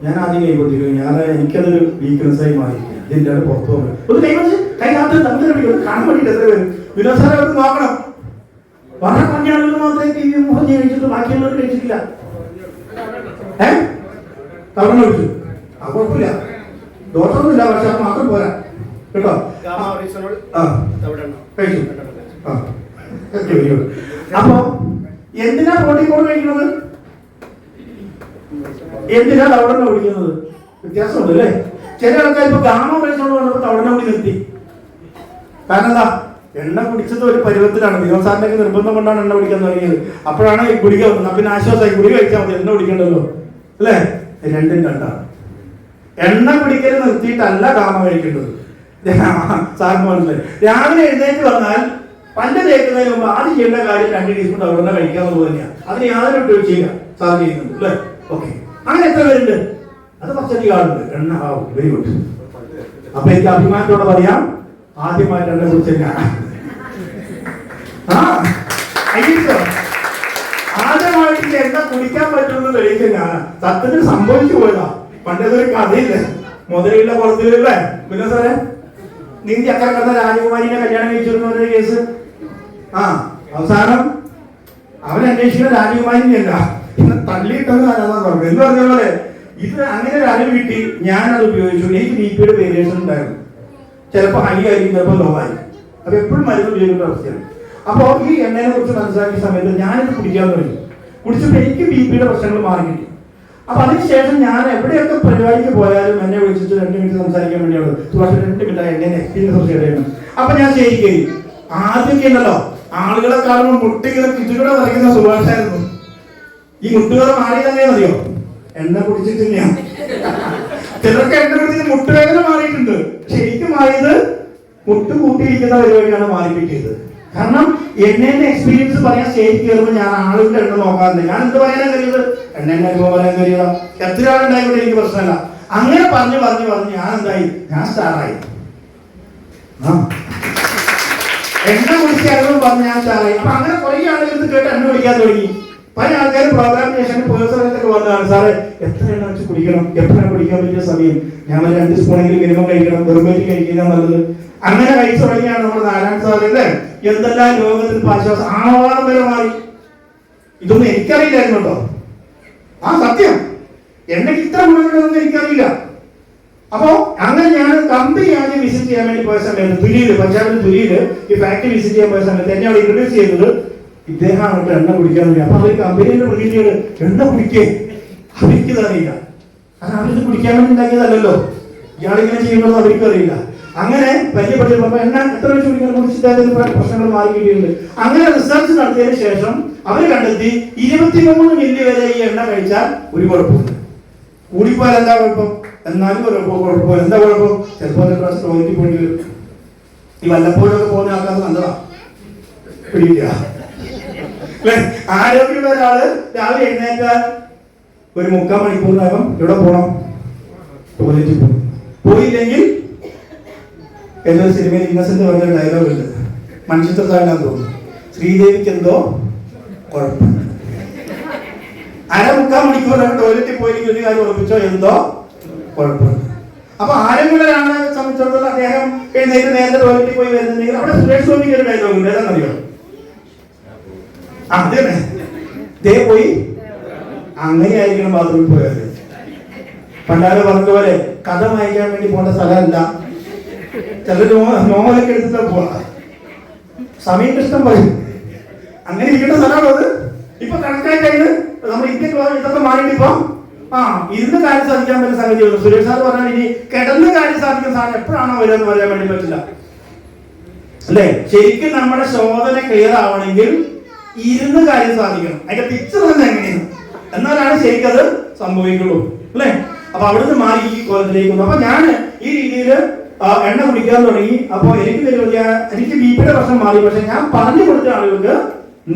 ഞാൻ ആദ്യം കൈകൊണ്ടിരിക്കുന്നു. എനിക്കതൊരു വീക്ക്നെസ് ആയി മാറി. ഇതിന്റെ പുറത്തു പോകുന്നത് ഒരു കൈകാട്ട് തമ്മിൽ കാണാൻ വേണ്ടിട്ട് എത്ര പേര് വിനോദ സാറെ അവർക്ക് നോക്കണം. വളരെ കല്യാണങ്ങൾ മാത്രമേ PVMFOG കഴിച്ചിട്ട് ബാക്കിയുള്ളവർ കഴിച്ചിട്ടില്ല. തവണ കഴിച്ചു. ആ കുഴപ്പമില്ല, ദോഷമൊന്നുമില്ല. പക്ഷെ അത് മാത്രം പോരാ കേട്ടോ. കഴിച്ചു. അപ്പൊ എന്തിനാ പ്രോട്ടീൻ കഴിക്കുന്നത്? എന്തിനാ തവണ കുടിക്കുന്നത്? വ്യത്യാസമുണ്ട് അല്ലേ? ചില ആൾക്കാർ ഇപ്പൊ ഗാമ റൈസോട് വന്നപ്പോ തവണ കൂടി നിർത്തി. കാരണം എന്താ? എണ്ണ കുടിച്ചത് ഒരു പരുവത്തിലാണ്. വിനോദ് സാറിന്റെ നിർബന്ധം കൊണ്ടാണ് എണ്ണ കുടിക്കാൻ തുടങ്ങിയത്. അപ്പോഴാണ് ഈ ഗുളിക വന്നത്. പിന്നെ ആശ്വാസമായി, ഗുളിക കഴിച്ചാൽ മതി, എണ്ണ കുടിക്കണ്ടല്ലോ അല്ലേ? രണ്ടും രണ്ടാണ്. എണ്ണ കുടിക്കൽ നിർത്തിയിട്ടല്ല ഗാമ കഴിക്കേണ്ടത്. സാറിന് മനസ്സിലായി. രാവിലെ എഴുന്നേറ്റ് വന്നാൽ പല്ല് തേക്കുന്നതിന് മുമ്പ് ആദ്യം ചെയ്യേണ്ട കാര്യം 2 ടീസ്പൂൺ തവണ കഴിക്കാന്നുള്ളത് തന്നെയാണ്. അതിന് യാതൊരു വിട്ടുവീഴ്ചയില്ല സാർ ചെയ്യുന്നുണ്ട് അല്ലേ? ഓക്കെ, അങ്ങനെ എത്ര പേരുണ്ട്? അത് 10 ആളുണ്ട്. എണ്ണ വെരി ഗുഡ്. അപ്പൊ എനിക്ക് അഭിമാനത്തോടെ പറയാം, ആദ്യമായിട്ട് എണ്ണ കുറിച്ച് തന്നെയാണ്. ആദ്യമായിട്ട് എണ്ണ കുടിക്കാൻ പറ്റുമെന്ന് തെളിയിച്ച ഞാനാ. സത്യത്തിൽ സംഭവിച്ചു പോയതാ. പണ്ടതൊരു കഥയില്ലേ, മുതലുള്ള കുളത്തിലല്ലേ പിന്നെ സാറേ നീന്തി അക്കരെ കണ്ട രാജകുമാരിനെ കല്യാണം കഴിച്ചിരുന്ന കേസ്. അവസാനം അവൻ അന്വേഷിക്കുന്ന രാജകുമാരിയല്ല, ഇന്ന് തള്ളിയിട്ടത് ആരാന്നാ പറഞ്ഞു. എന്ന് പറഞ്ഞ പോലെ ഇത് അങ്ങനെ ഒരു അറിവ് കിട്ടി. ഞാനത് ഉപയോഗിച്ചു. എനിക്ക് BP-യുടെ വേരിയേഷൻ ഉണ്ടായിരുന്നു. ചിലപ്പോൾ ഹൈ ആയിരിക്കും, ചിലപ്പോൾ ലോ ആയിരിക്കും. അപ്പൊ എപ്പോഴും മരുന്ന് ഉപയോഗിക്കേണ്ട അവസ്ഥയാണ്. അപ്പോ ഈ എണ്ണയെ കുറിച്ച് മനസ്സിലാക്കിയ സമയത്ത് ഞാനിത് കുടിക്കാൻ തുടങ്ങി. കുടിച്ചപ്പോൾ എനിക്ക് BP-യുടെ പ്രശ്നങ്ങൾ മാറി കിട്ടി. അപ്പൊ അതിനുശേഷം ഞാൻ എവിടെയൊക്കെ പരിപാടിക്ക് പോയാലും എന്നെ വിളിച്ചിട്ട് 2 മിനിറ്റ് സംസാരിക്കാൻ വേണ്ടിയാണ്. 2 മിനിറ്റ് എന്നെ എക്സ്പീരിയൻസ് ഷെയർ ചെയ്യണം. അപ്പൊ ഞാൻ ശരിക്കും ആദ്യമൊക്കെ ഉണ്ടല്ലോ, ആളുകളെ കാണുമ്പോൾ മുട്ടികളെ കിറ്റുകൂടെ വരയ്ക്കുന്ന സുഭാഷായിരുന്നു. ഈ മുട്ടുകളെ മാറി തന്നെ അറിയോ? എണ്ണ കുടിച്ചിട്ട് തന്നെയാണ്. ചിലർക്ക് എണ്ണ കുടിച്ചിട്ട് മുട്ടുവേദന മാറിയിട്ടുണ്ട്. ശരിക്കും മാറിയത് മുട്ട് കൂട്ടിയിരിക്കുന്ന പരിപാടിയാണ് മാറിപ്പിക്കിയത്. കാരണം എണ്ണേന്റെ എക്സ്പീരിയൻസ് പറയാൻ സ്റ്റേജ് കയറുമ്പോൾ ഞാൻ ആളുകളുടെ എണ്ണ നോക്കാറില്ല. ഞാൻ എന്ത് പറയാനാ കഴിയുന്നത്? എണ്ണേന്റെ അനുഭവം പറയാൻ കഴിയുക. എത്ര ആളുണ്ടായിക്കൂടെ എനിക്ക് പ്രശ്നമല്ല. അങ്ങനെ പറഞ്ഞു ഞാൻ എന്തായി? ഞാൻ സ്റ്റാറായി. എണ്ണ കുടിക്കാനും പറഞ്ഞ് ഞാൻ സ്റ്റാറായി. അപ്പൊ അങ്ങനെ കുറെ ആളുകൾ കേട്ട് എണ്ണ കുടിക്കാൻ തുടങ്ങി. പല ആൾക്കാരും പ്രോഗ്രാം ശേഷം പൊതുസ്ഥലത്തൊക്കെ വന്നതാണ്. സാറേ എത്ര എണ്ണ വെച്ച് കുടിക്കണം? എപ്പോഴാണ് കുടിക്കാൻ പറ്റിയ സമയം? ഞാൻ 2 സ്പൂണെങ്കിലും മിനിമം കഴിക്കണം, വെറുമേറ്റ് കഴിക്കുക നല്ലത്. അങ്ങനെ കഴിച്ചു തുടങ്ങിയാണ് നമ്മുടെ നാരായണ സാറിന്റെ എന്തെല്ലാം രോഗത്തിൽ ആശ്വാസം ആവാദം വരെ മാറി. ഇതൊന്നും എനിക്കറിയില്ലായിരുന്നു കേട്ടോ. സത്യം, എണ്ണയ്ക്ക് ഇത്ര ഗുണങ്ങളൊന്നും എനിക്കറിയില്ല. അപ്പോ അങ്ങനെ ഞാൻ കമ്പനി ആദ്യം വിസിറ്റ് ചെയ്യാൻ വേണ്ടി പോയ സമയത്ത് തുലിയില്, പഞ്ചാബിൽ തുലിയില് ഈ ഫാക്ടറി വിസിറ്റ് ചെയ്യാൻ പോയ സമയത്ത് എന്നെ അവിടെ ഇൻട്രൊഡ്യൂസ് ചെയ്തത് ഇദ്ദേഹമാണ് എണ്ണ കുടിക്കാൻ വേണ്ടി. അപ്പൊ അവർ കമ്പനിയുടെ പ്രതിനിധികൾ എണ്ണ കുടിക്കേ അവർക്ക് അറിയില്ല. കാരണം അവരിത് കുടിക്കാൻ വേണ്ടി ഉണ്ടാക്കിയതല്ലോ. ഇയാളിങ്ങനെ ചെയ്യുന്നത് അവർക്ക് അറിയില്ല. അങ്ങനെ പരിചയപ്പെട്ടപ്പോൾ എണ്ണ എത്ര വെച്ച് കുടിക്കാൻ കുടിച്ചിട്ട് പ്രശ്നങ്ങൾ മാറി കിട്ടിയിട്ടുണ്ട്. അങ്ങനെ റിസർച്ച് നടത്തിയതിനു ശേഷം അവർ കണ്ടെത്തി 23 മില്ലി വരെ ഈ എണ്ണ കഴിച്ചാൽ ഒരു കുഴപ്പമില്ല. കൂടിപ്പോയാൽ എന്താ കുഴപ്പം? എന്നാലും കുഴപ്പം. എന്താ കുഴപ്പം? ചിലപ്പോൾ ടോയ്ലറ്റിൽ പോയിട്ട് വരും. ഈ വല്ലപ്പോഴൊക്കെ പോകുന്ന ആൾക്കാർ നല്ലതാ, പിടിക്കുക. ആരോഗ്യമുള്ള ഒരാള് രാവിലെ എഴുന്നേറ്റാൽ ഒരു 3/4 മണിക്കൂറിനകം എവിടെ പോകണം? ടോയ്ലറ്റിൽ പോകും. പോയില്ലെങ്കിൽ ഏതൊരു സിനിമയിൽ ഇന്നസെന്റ് പറഞ്ഞൊരു ഡയലോഗ് ഉണ്ട്, മനുഷ്യത്വത്താണെന്ന് തോന്നുന്നു. ശ്രീദേവിക്ക് എന്തോ കുഴപ്പം. 1/4 മണിക്കൂറാണ് ടോയ്ലറ്റിൽ പോയില്ലെങ്കിൽ ഒരു കാര്യം ഉറപ്പിച്ചോ, എന്തോ കുഴപ്പമുണ്ട്. അപ്പൊ ആരെങ്കിലും ഒരാളെ സംബന്ധിച്ചിടത്തോളം അദ്ദേഹം എഴുന്നേറ്റ് നേരത്തെ ടോയ്ലറ്റിൽ പോയി വരുന്നുണ്ടെങ്കിൽ അവിടെ സുരേഷ് ഗോപിക്ക് ഒരു ഡയലോഗ് ഉണ്ട്. ഏതാണെന്നറിയോ? അതെ, ദേ പോയി അങ്ങനെയായിരിക്കണം ബാത്റൂമിൽ പോയത്. പണ്ടാരെ പറഞ്ഞതുപോലെ കഥ വായിക്കാൻ വേണ്ടി പോകേണ്ട സ്ഥലമല്ല. ചില നോവലൊക്കെ എടുത്തിട്ടാ പോവാ. സമയം ഇഷ്ടം പറയും. അങ്ങനെ ഇരിക്കേണ്ട സ്ഥലമാണോ അത്? ഇപ്പൊ കണക്കായി കഴിഞ്ഞ് നമ്മൾ ഇന്ത്യക്ക് ഇതൊക്കെ മാറിയിട്ട് ഇപ്പൊ ഇരുന്ന് കാര്യം സാധിക്കാൻ പറ്റുന്ന സംഗതി. സുരേഷ് സാർ പറഞ്ഞാൽ ഇനി കിടന്ന് കാര്യം സാധിക്കുന്ന സാധനം എപ്പോഴാണോ വരിക എന്ന് പറയാൻ വേണ്ടി പറ്റില്ല അല്ലേ? ശരിക്കും നമ്മുടെ ശോധന ക്ലിയർ ആവണമെങ്കിൽ ഇരുന്ന് കാര്യം സാധിക്കണം. അതിന്റെ പിക്ചർ തന്നെ എങ്ങനെയാണ്, എന്നാലാണ് ശരിക്കത് സംഭവിക്കുള്ളൂ അല്ലേ? അപ്പൊ അവിടുന്ന് മാറി ഈ കോലത്തിലേക്ക് വന്നു. അപ്പൊ ഞാൻ ഈ രീതിയിൽ എണ്ണ കുടിക്കാൻ തുടങ്ങി. അപ്പൊ എനിക്ക് BP-യുടെ പ്രശ്നം മാറി. പക്ഷെ ഞാൻ പറഞ്ഞു കൊടുത്ത ആളുകൾക്ക്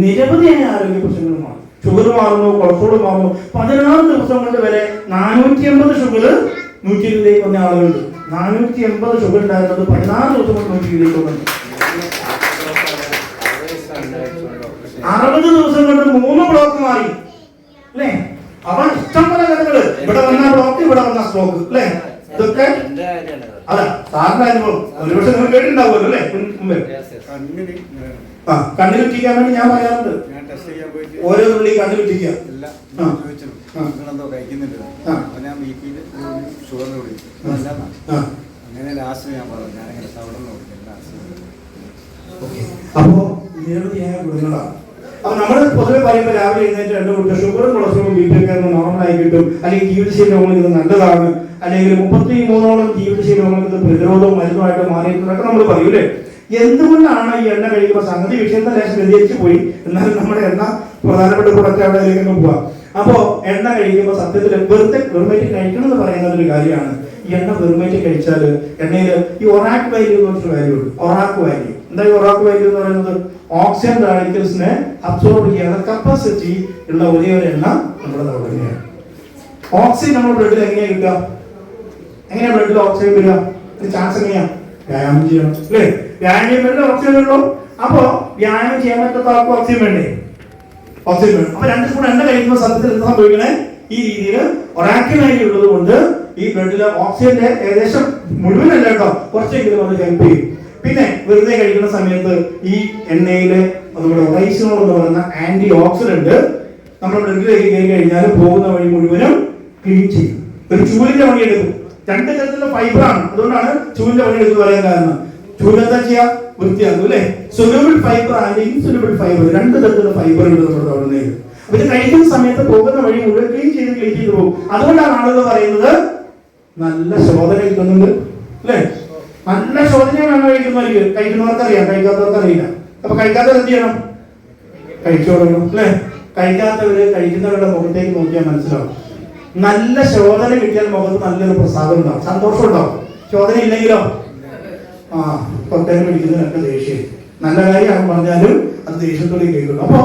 നിരവധിയായ ആരോഗ്യ പ്രശ്നങ്ങൾ മാറി. ഷുഗർ മാറുന്നു, കൊളസ്ട്രോൾ മാറുന്നു. 16 ദിവസം കൊണ്ട് വരെ 480 ഷുഗർ 120 വന്ന ആളുകളുണ്ട്. 480 ഷുഗർ ഉണ്ടായിരുന്നത് 16 ദിവസം കൊണ്ട് 120 വന്നു. 60 ദിവസം കൊണ്ട് 3 ബ്ലോക്ക് മാറി അല്ലേ? അവൻ ഇഷ്ടംപോലെ കഥകള്. ഇവിടെ വന്ന ബ്ലോക്ക്, ഇവിടെ വന്ന സ്ട്രോക്ക് അല്ലേ? ഇതൊക്കെ അതാ സാറിന്റെ അനുഭവം. ഒരുപക്ഷെ നിങ്ങൾ കേട്ടിട്ടുണ്ടാവുമല്ലോ അല്ലേ? കണ്ണിൽ ഇട്ടിക്കാൻ വേണ്ടി ഞാൻ പറയാറുണ്ട്. ഓരോ തുള്ളി കണ്ണിൽ ഇട്ടിക്കുക. അങ്ങനെ ലാസ്റ്റ് ഞാൻ പറഞ്ഞു ഞാനിങ്ങനെ സൗണ്ട് അപ്പോ നിരവധിയായ ഗുണങ്ങളാണ്. അപ്പൊ നമ്മൾ പൊതുവെ പറയുമ്പോൾ രാവിലെ എഴുന്നേറ്റ് 2 കുട്ടി ഷുഗറും കൊളസ്ട്രോളും ബി പി ഒക്കെ നോർമലായി കിട്ടും, അല്ലെങ്കിൽ ജീവിതശൈലി രോഗങ്ങൾക്ക് ഇത് നല്ലതാണ്, അല്ലെങ്കിൽ 33ഓളം ജീവിതശൈലി രോഗങ്ങൾക്ക് ഇത് പ്രതിരോധവും മരുന്നുമായിട്ട് മാറിയിട്ടുള്ളതൊക്കെ നമ്മൾ പറയും അല്ലേ? എന്തുകൊണ്ടാണ് ഈ എണ്ണ കഴിക്കുമ്പോൾ സംഗതി വിഷയത്തെ ലേശം വ്യതിരിച്ചു പോയി, എന്നാലും നമ്മുടെ എണ്ണ പ്രധാനപ്പെട്ട പ്രൊഡക്റ്റ് അവിടേക്ക് പോവാം. അപ്പോ എണ്ണ കഴിക്കുമ്പോൾ സത്യത്തിൽ വെറുമേറ്റ് കഴിക്കണം എന്ന് പറയുന്ന ഒരു കാര്യമാണ്. ഈ എണ്ണ വെറുമേറ്റ് കഴിച്ചാൽ എണ്ണയിൽ ഈ ഒറാക്ക് വാല്യൂ എന്ന് പറഞ്ഞൊരു വാല്യൂ ഉണ്ട്. ഒറാക്ക് വാല്യൂ എന്താ? ഈ ഒറാക്ക് വാല്യൂ എന്ന് പറയുന്നത് ഓക്സിജൻ റാഡിക്കൽസിനെ അബ്സോർബ് ചെയ്യാനുള്ള കപ്പാസിറ്റി ഉള്ള ഒരേ ഒരു എണ്ണ നമ്മുടെ തവിടെണ്ണയാണ്. ഓക്സിജൻ നമ്മുടെ ബ്ലഡിൽ എങ്ങനെയാ കിട്ടുക? എങ്ങനെയാ ബ്ലഡിൽ ഓക്സിജൻ വരിക? ചാൻസ് എങ്ങനെയാ? വ്യായാമം ചെയ്യണം അല്ലേ? വ്യായാമം ചെയ്യുമ്പോൾ ഓക്സിജൻ ഉള്ളൂ. അപ്പോ വ്യായാമം ചെയ്യാൻ പറ്റാത്ത ആൾക്ക് ഓക്സിജൻ വേണ്ടേ? ഓക്സിജൻ വേണം. അപ്പൊ 2 സ്പൂൺ എണ്ണ കഴിക്കുമ്പോൾ സത്യത്തിൽ എന്താ സംഭവിക്കണേ? ഈ രീതിയിൽ ഒറാക്ക് വാല്യൂ ഉള്ളത് കൊണ്ട് ഈ ബ്ലഡിലെ ഓക്സിജന്റെ ഏകദേശം മുഴുവനല്ല കേട്ടോ, കുറച്ചെങ്കിലും അത് ഹെൽപ്പ് ചെയ്യും. പിന്നെ വെറുതെ കഴിക്കുന്ന സമയത്ത് ഈ എണ്ണയിലെ നമ്മുടെ റൈസിനോൾ എന്ന് പറയുന്ന ആന്റി ഓക്സിഡന്റ് നമ്മുടെ ബ്ലഡിലേക്ക് കയറി കഴിഞ്ഞാൽ പോകുന്ന വഴി മുഴുവനും ക്ലീൻ ചെയ്യും. ഒരു ചൂലിന്റെ പണിയെടുക്കും. 2 തരത്തിലുള്ള ഫൈബറാണ്, അതുകൊണ്ടാണ് ചൂലിന്റെ പണിയെടുത്ത് പറയാൻ കാരണം. ചൂല് എന്താ ചെയ്യാ? വൃത്തിയാക്കും അല്ലെ? Soluble fibre and insoluble fibre, 2 തരത്തിലുള്ള ഫൈബർ ഉണ്ട് നമ്മുടെ തവിടുന്നതിൽ. അപ്പൊ ഇത് കഴിക്കുന്ന സമയത്ത് പോകുന്ന വഴി മുഴുവൻ ക്ലീൻ ചെയ്ത് പോകും. അതുകൊണ്ടാണ് ആളുകൾ പറയുന്നത് നല്ല ശോധന കിട്ടുന്നുണ്ട് അല്ലെ? നല്ല ശോധനയാണ് എണ്ണ കഴിക്കുന്നവർക്ക്. കഴിക്കുന്നവർക്ക് അറിയാം, കഴിക്കാത്തവർക്ക് അറിയില്ല. അപ്പൊ കഴിക്കാത്തവർ എന്ത് ചെയ്യണം? കഴിച്ചു കൊടുക്കണം അല്ലെ? കഴിക്കാത്തവര് കഴിക്കുന്നവരുടെ മുഖത്തേക്ക് നോക്കിയാൽ മനസ്സിലാവും. നല്ല ശോധന കിട്ടിയാൽ മുഖത്ത് നല്ലൊരു പ്രസാദം ഉണ്ടാവും, സന്തോഷം ഉണ്ടാവും. ശോധന ഇല്ലെങ്കിലോ പ്രത്യേകം പിടിക്കുന്നതിനൊക്കെ ദേഷ്യം. നല്ല കാര്യമാണ് പറഞ്ഞാലും അത് ദേഷ്യത്തോടെ കേൾക്കുന്നു. അപ്പൊ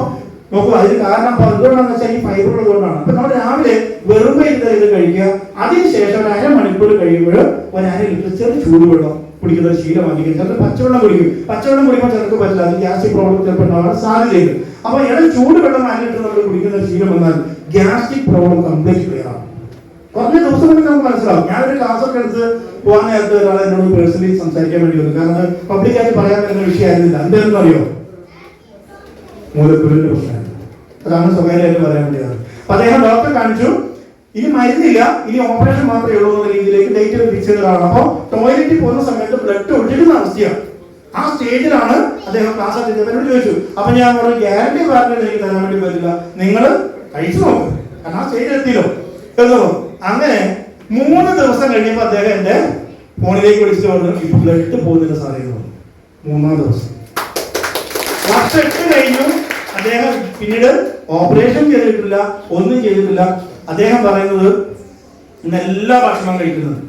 നോക്കൂ, അതിന് കാരണം എന്തുകൊണ്ടാണെന്ന് വെച്ചാൽ ഈ ഫൈബർ ഉള്ളതുകൊണ്ടാണ്. അപ്പൊ നമ്മൾ രാവിലെ വെറും ഇത് കഴിക്കുക. അതിനുശേഷം ഒരു 1/2 മണിക്കൂർ കഴിയുമ്പോൾ ഒരു 1/2 ലിറ്റർ ചെറു ചൂടുവെള്ളം കുടിക്കുന്ന ഒരു ശീലമാക്കി. ചിലപ്പോൾ പച്ചവെള്ളം കുടിക്കും. പച്ചവെള്ളം കുടിക്കുമ്പോൾ ചിലർക്ക് പറ്റില്ല, അത് ഗ്യാസ്ട്രിക് പ്രോബ്ലം ചിലപ്പോൾ ഉണ്ടാകാൻ സാധ്യതയുണ്ട്. അപ്പൊ ചൂടുവെള്ളം 1/2 ലിറ്റർ നമ്മൾ കുടിക്കുന്ന ഒരു ശീലം വന്നാൽ ഗ്യാസ്ട്രിക് പ്രോബ്ലം കംപ്ലീറ്റ് ക്ലിയർ ആണ്. കുറഞ്ഞ ദിവസം കൊണ്ട് നമുക്ക് മനസ്സിലാവും. ഞാനൊരു ക്ലാസ്സൊക്കെ എടുത്ത് പോകാൻ നേരത്തെ ഒരാളെ എന്നോട് പേഴ്സണലി സംസാരിക്കാൻ വേണ്ടി വന്നു. കാരണം അത് പബ്ലിക്കായിട്ട് പറയാൻ പറ്റുന്ന വിഷയമായിരുന്നില്ല. എന്താണെന്ന് അറിയോ? മൂലക്കുരുവിന്റെ പ്രശ്നമാണ്. അതാണ് സ്വകാര്യമായിട്ട് പറയാൻ വേണ്ടിയാണ്. അപ്പൊ അദ്ദേഹം ഡോക്ടറെ കാണിച്ചു. ഇനി മരുന്നില്ല, ഇനി ഓപ്പറേഷൻ മാത്രമേ ഉള്ളൂ എന്ന രീതിയിലേക്ക് ഡേറ്റ് ഫിക്സ് ചെയ്തതാണ്. അപ്പൊ ടോയ്ലറ്റിൽ പോകുന്ന സമയത്ത് ബ്ലഡ് ഒഴുകുന്ന അവസ്ഥയാണ്. ആ സ്റ്റേജിലാണ് അദ്ദേഹം ക്ലാസ് അറ്റൻഡ് ചോദിച്ചു. അപ്പൊ ഞാൻ പറഞ്ഞു, ഗ്യാരണ്ടി പറഞ്ഞത് എനിക്ക് തരാൻ വേണ്ടി പറ്റില്ല, നിങ്ങൾ കഴിച്ചു നോക്കും, കാരണം ആ സ്റ്റേജിൽ എത്തിയല്ലോ എന്നോ. അങ്ങനെ 3 ദിവസം കഴിയുമ്പോൾ അദ്ദേഹം എന്റെ ഫോണിലേക്ക് വിളിച്ചിട്ട് പറഞ്ഞു, ഇപ്പൊ ബ്ലഡ് പോകുന്നില്ല സാറേ. 3-ാം ദിവസം വർഷം കഴിഞ്ഞു. അദ്ദേഹം പിന്നീട് ഓപ്പറേഷൻ ചെയ്തിട്ടില്ല, ഒന്നും ചെയ്തിട്ടില്ല. അദ്ദേഹം പറയുന്നത് ഇന്ന് എല്ലാ ഭക്ഷണവും കഴിക്കുന്നത്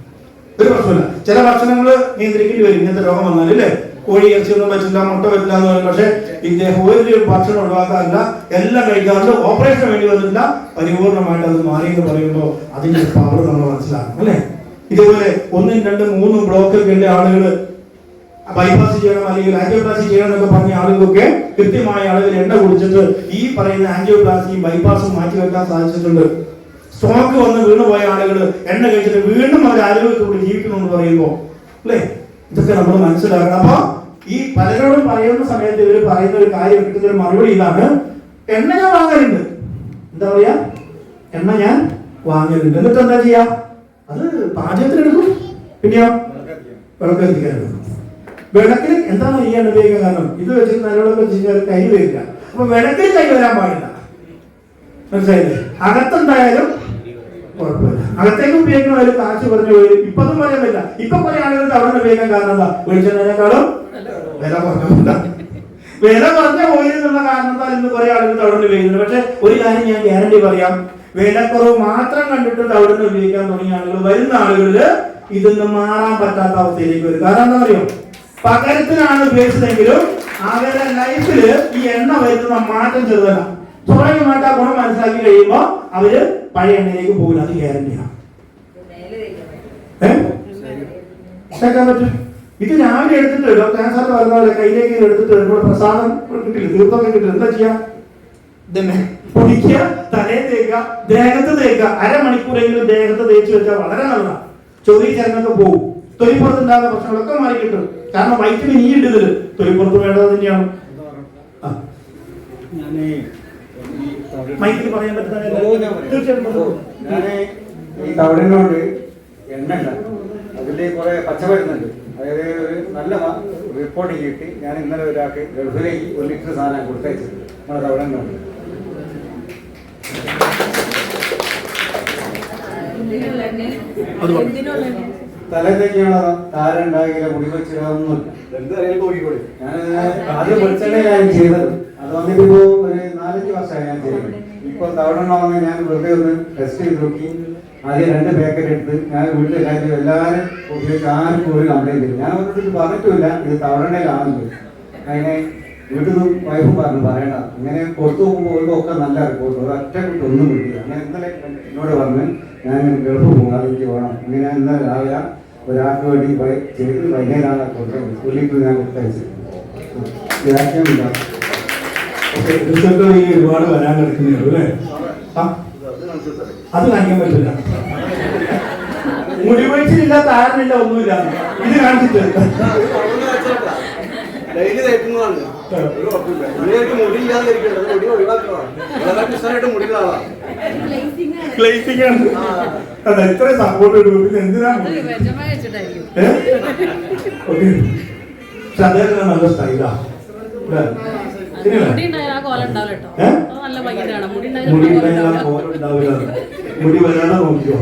ഒരു പ്രശ്നമില്ല. ചില ഭക്ഷണങ്ങൾ നിയന്ത്രിക്കേണ്ടി വരും ഇങ്ങനത്തെ രോഗം വന്നാൽ അല്ലേ? കോഴി ഇറച്ചിയൊന്നും പറ്റില്ല, മുട്ട പറ്റില്ല എന്ന് പറയും. പക്ഷെ ഇദ്ദേഹം ഒരു ഭക്ഷണം ഒഴിവാക്കാറില്ല, എല്ലാം കഴിക്കാറുണ്ട്. ഓപ്പറേഷൻ വേണ്ടി വന്നിട്ടില്ല, പരിപൂർണമായിട്ട് അത് മാറി എന്ന് പറയുമ്പോൾ അതിന്റെ പവർ നമ്മൾ മനസ്സിലാക്കണം അല്ലേ? ഇതേപോലെ 1, 2, 3 ബ്ലോക്കൊക്കെ ഉള്ള ആളുകൾ ബൈപ്പാസ് ചെയ്യണം അല്ലെങ്കിൽ ആൻജിയോപ്ലാസ്റ്റി ചെയ്യണം എന്നൊക്കെ പറഞ്ഞ ആളുകൾക്ക് കൃത്യമായ അളവിൽ എണ്ണ കുടിച്ചിട്ട് ഈ പറയുന്ന ആൻജിയോപ്ലാസ്റ്റിയും ബൈപ്പാസും മാറ്റി വെക്കാൻ സാധിച്ചിട്ടുണ്ട്. സ്ട്രോക്ക് വന്ന് വീണുപോയ ആളുകൾ എണ്ണ കഴിച്ചിട്ട് വീണ്ടും അവർ ആരോഗ്യത്തോടെ ജീവിക്കണം എന്ന് പറയുമ്പോൾ അല്ലേ? ഇതൊക്കെ നമ്മൾ മനസ്സിലാക്കണം. അപ്പൊ ഈ പലരോടും പറയുന്ന സമയത്ത് ഇവർ പറയുന്ന ഒരു കാര്യം കിട്ടുന്ന ഒരു മറുപടി ഇതാണ്: എണ്ണ ഞാൻ വാങ്ങലുണ്ട്. എന്താ പറയാ? എണ്ണ ഞാൻ വാങ്ങലുണ്ട്. എന്നിട്ട് എന്താ ചെയ്യാ? അത് പാചകത്തിനെടുക്കും, പിന്നെയോ വിളക്കെത്തിക്കാനെടുക്കും. വിളക്കിൽ എന്താണ് ഈ എണ്ണ ഉപയോഗിക്കാൻ കാരണം? ഇത് വെച്ചിട്ട് നല്ലോണം വെച്ച് കൈ വരില്ല. അപ്പൊ വിളക്കിൽ കൈ വരാൻ പാടില്ല, മനസ്സിലായില്ലേ? അകത്തെന്തായാലും കുഴപ്പമില്ല. അകത്തേക്ക് ഉപയോഗിക്കണമായാലും കാശ് പറഞ്ഞു പോയി. ഇപ്പൊന്നും പറയാൻ പറ്റില്ല. ഇപ്പൊ കുറെ ആളുകൾ അവിടെ ഉപയോഗിക്കാൻ കാരണം എന്താ? വെളിച്ചെണ്ണേക്കാളും വില കുറഞ്ഞ വില കുറഞ്ഞ ഓയിൽ എന്നുള്ള കാരണത്താൽ ഇന്ന് കുറെ ആളുകൾ അവിടെ ഉപയോഗിക്കുന്നുണ്ട്. പക്ഷെ ഒരു കാര്യം ഞാൻ ഗ്യാരണ്ടി പറയാം, വിലക്കുറവ് മാത്രം കണ്ടിട്ട് അവിടെ ഉപയോഗിക്കാൻ തുടങ്ങിയ ആളുകൾ വരുന്ന ആളുകളിൽ ഇതൊന്നും മാറാൻ പറ്റാത്ത അവസ്ഥയിലേക്ക് വരും. കാരണം എന്താ പറയുക? പകരത്തിനാണ് ഉപയോഗിച്ചതെങ്കിലും അവരുടെ ലൈഫില് ഈ എണ്ണ വരുത്തുന്ന മാറ്റം ചെറുതല്ല. സ്വാഭാവികമായിട്ട് ആ ഗുണം മനസ്സിലാക്കി കഴിയുമ്പോൾ അവര് പഴയ എണ്ണയിലേക്ക് പോകില്ല. അത് ഗ്യാരണ്ടിയാണ്. കേൾക്കാൻ പറ്റും. ഇത് രാവിലെ എടുത്തിട്ട് ഡോക്ടർ സാർ പറഞ്ഞ പോലെ കയ്യിലേക്ക് എടുത്തിട്ട് ഇവിടെ പ്രസാദം കിട്ടില്ല, തീർത്ഥമൊക്കെ കിട്ടില്ല. എന്താ ചെയ്യാ? ഇതന്നെ കുടിക്കുക, തലയിൽ തേക്കുക, ദേഹത്ത് തേക്കുക. അരമണിക്കൂറെങ്കിലും ദേഹത്ത് തേച്ച് വെച്ചാൽ വളരെ നല്ലതാണ്. ചൊറി ചരങ്ങൊക്കെ പോകും. തൊലിപ്പുറത്തുണ്ടാകുന്ന പ്രശ്നങ്ങളൊക്കെ മാറി കിട്ടും. കാരണം വൈറ്റമിൻ ഇ ഉണ്ട് ഇതില്. തൊലിപ്പുറത്ത് വേണ്ടത് തന്നെയാണ്. മൈക്കിൽ പറയാൻ പറ്റുന്ന ഈ തവിടിനോട് എണ്ണ അതിൽ കുറെ പച്ചമരുന്നുണ്ട്. അതായത് ഒരു നല്ല റിപ്പോർട്ട് കിട്ടി. ഞാൻ ഇന്നലെ ഒരാൾക്ക് ഗൾഫിലേക്ക് 1 ലിറ്റർ സാധനം കൊടുത്തയച്ചിട്ടുണ്ട് നമ്മുടെ തവിടിനോട്. തലത്തേക്കാണോ താരം ഉണ്ടാകില്ല, മുടി വെച്ചിടാവുന്നില്ല. ഞാൻ ആദ്യം വെളിച്ചെണ്ണ ഞാൻ ചെയ്തത്. അത് വന്നിട്ടിപ്പോ ഒരു 4-5 വർഷമായി ഞാൻ ചെയ്തത്. ഇപ്പൊ തവിടെണ്ണ ഞാൻ വെറുതെ ഒന്ന് ടെസ്റ്റ് ചെയ്ത് നോക്കി. ആദ്യം 2 പാക്കറ്റ് എടുത്ത് ഞാൻ വീട്ടിലെല്ലാവരും എല്ലാവരും ഉപയോഗിച്ച് ആർക്കും ഒരു കംപ്ലൈന്റ് ഇല്ല. ഞാൻ അവരോട് പറഞ്ഞിട്ടില്ല ഇത് തവിടെണ്ണയിലാണെന്ന്. അതിനെ വീട്ടിൽ നിന്ന് വൈഫും പറയണ്ട. ഇങ്ങനെ പുറത്തു പോകുമ്പോൾ ഒക്കെ നല്ല റിപ്പോർട്ട്. ഒരു ഒറ്റ കുട്ടി ഒന്നും കിട്ടില്ല. അങ്ങനെ ഇന്നലെ എന്നോട് പറഞ്ഞ് ഞാൻ ഗൾഫ് പോകാൻ എനിക്ക് വേണം. ഇങ്ങനെ ഇന്നലെ രാവിലെ ഒരാൾക്ക് വേണ്ടി ചെയ്ത് വൈകുന്നേരം കൊടുത്തത് 1 ലിറ്റർ ഞാൻ കൊടുത്തയച്ചിട്ടുണ്ട്. ഒരുപാട് വരാൻ കിടക്കുന്നുള്ളൂ അല്ലേ? അത് കാണിക്കാൻ പറ്റില്ല. മുടി വീഴ്ചയില്ല, താരനില്ല, ഒന്നുമില്ല. ഇത് കാണിച്ചിട്ട് ഡെയിലി തേക്കുന്നതാണ്. ഗ്ലേസിംഗ് ആണ്. അതെ, ഇത്ര സപ്പോർട്ട് എടുക്കും. എന്തിനാണ്? ഓക്കെ, പക്ഷെ അദ്ദേഹത്തിന് നല്ല സ്റ്റൈലാ. മുടി വരാതെ നോക്കിയോ.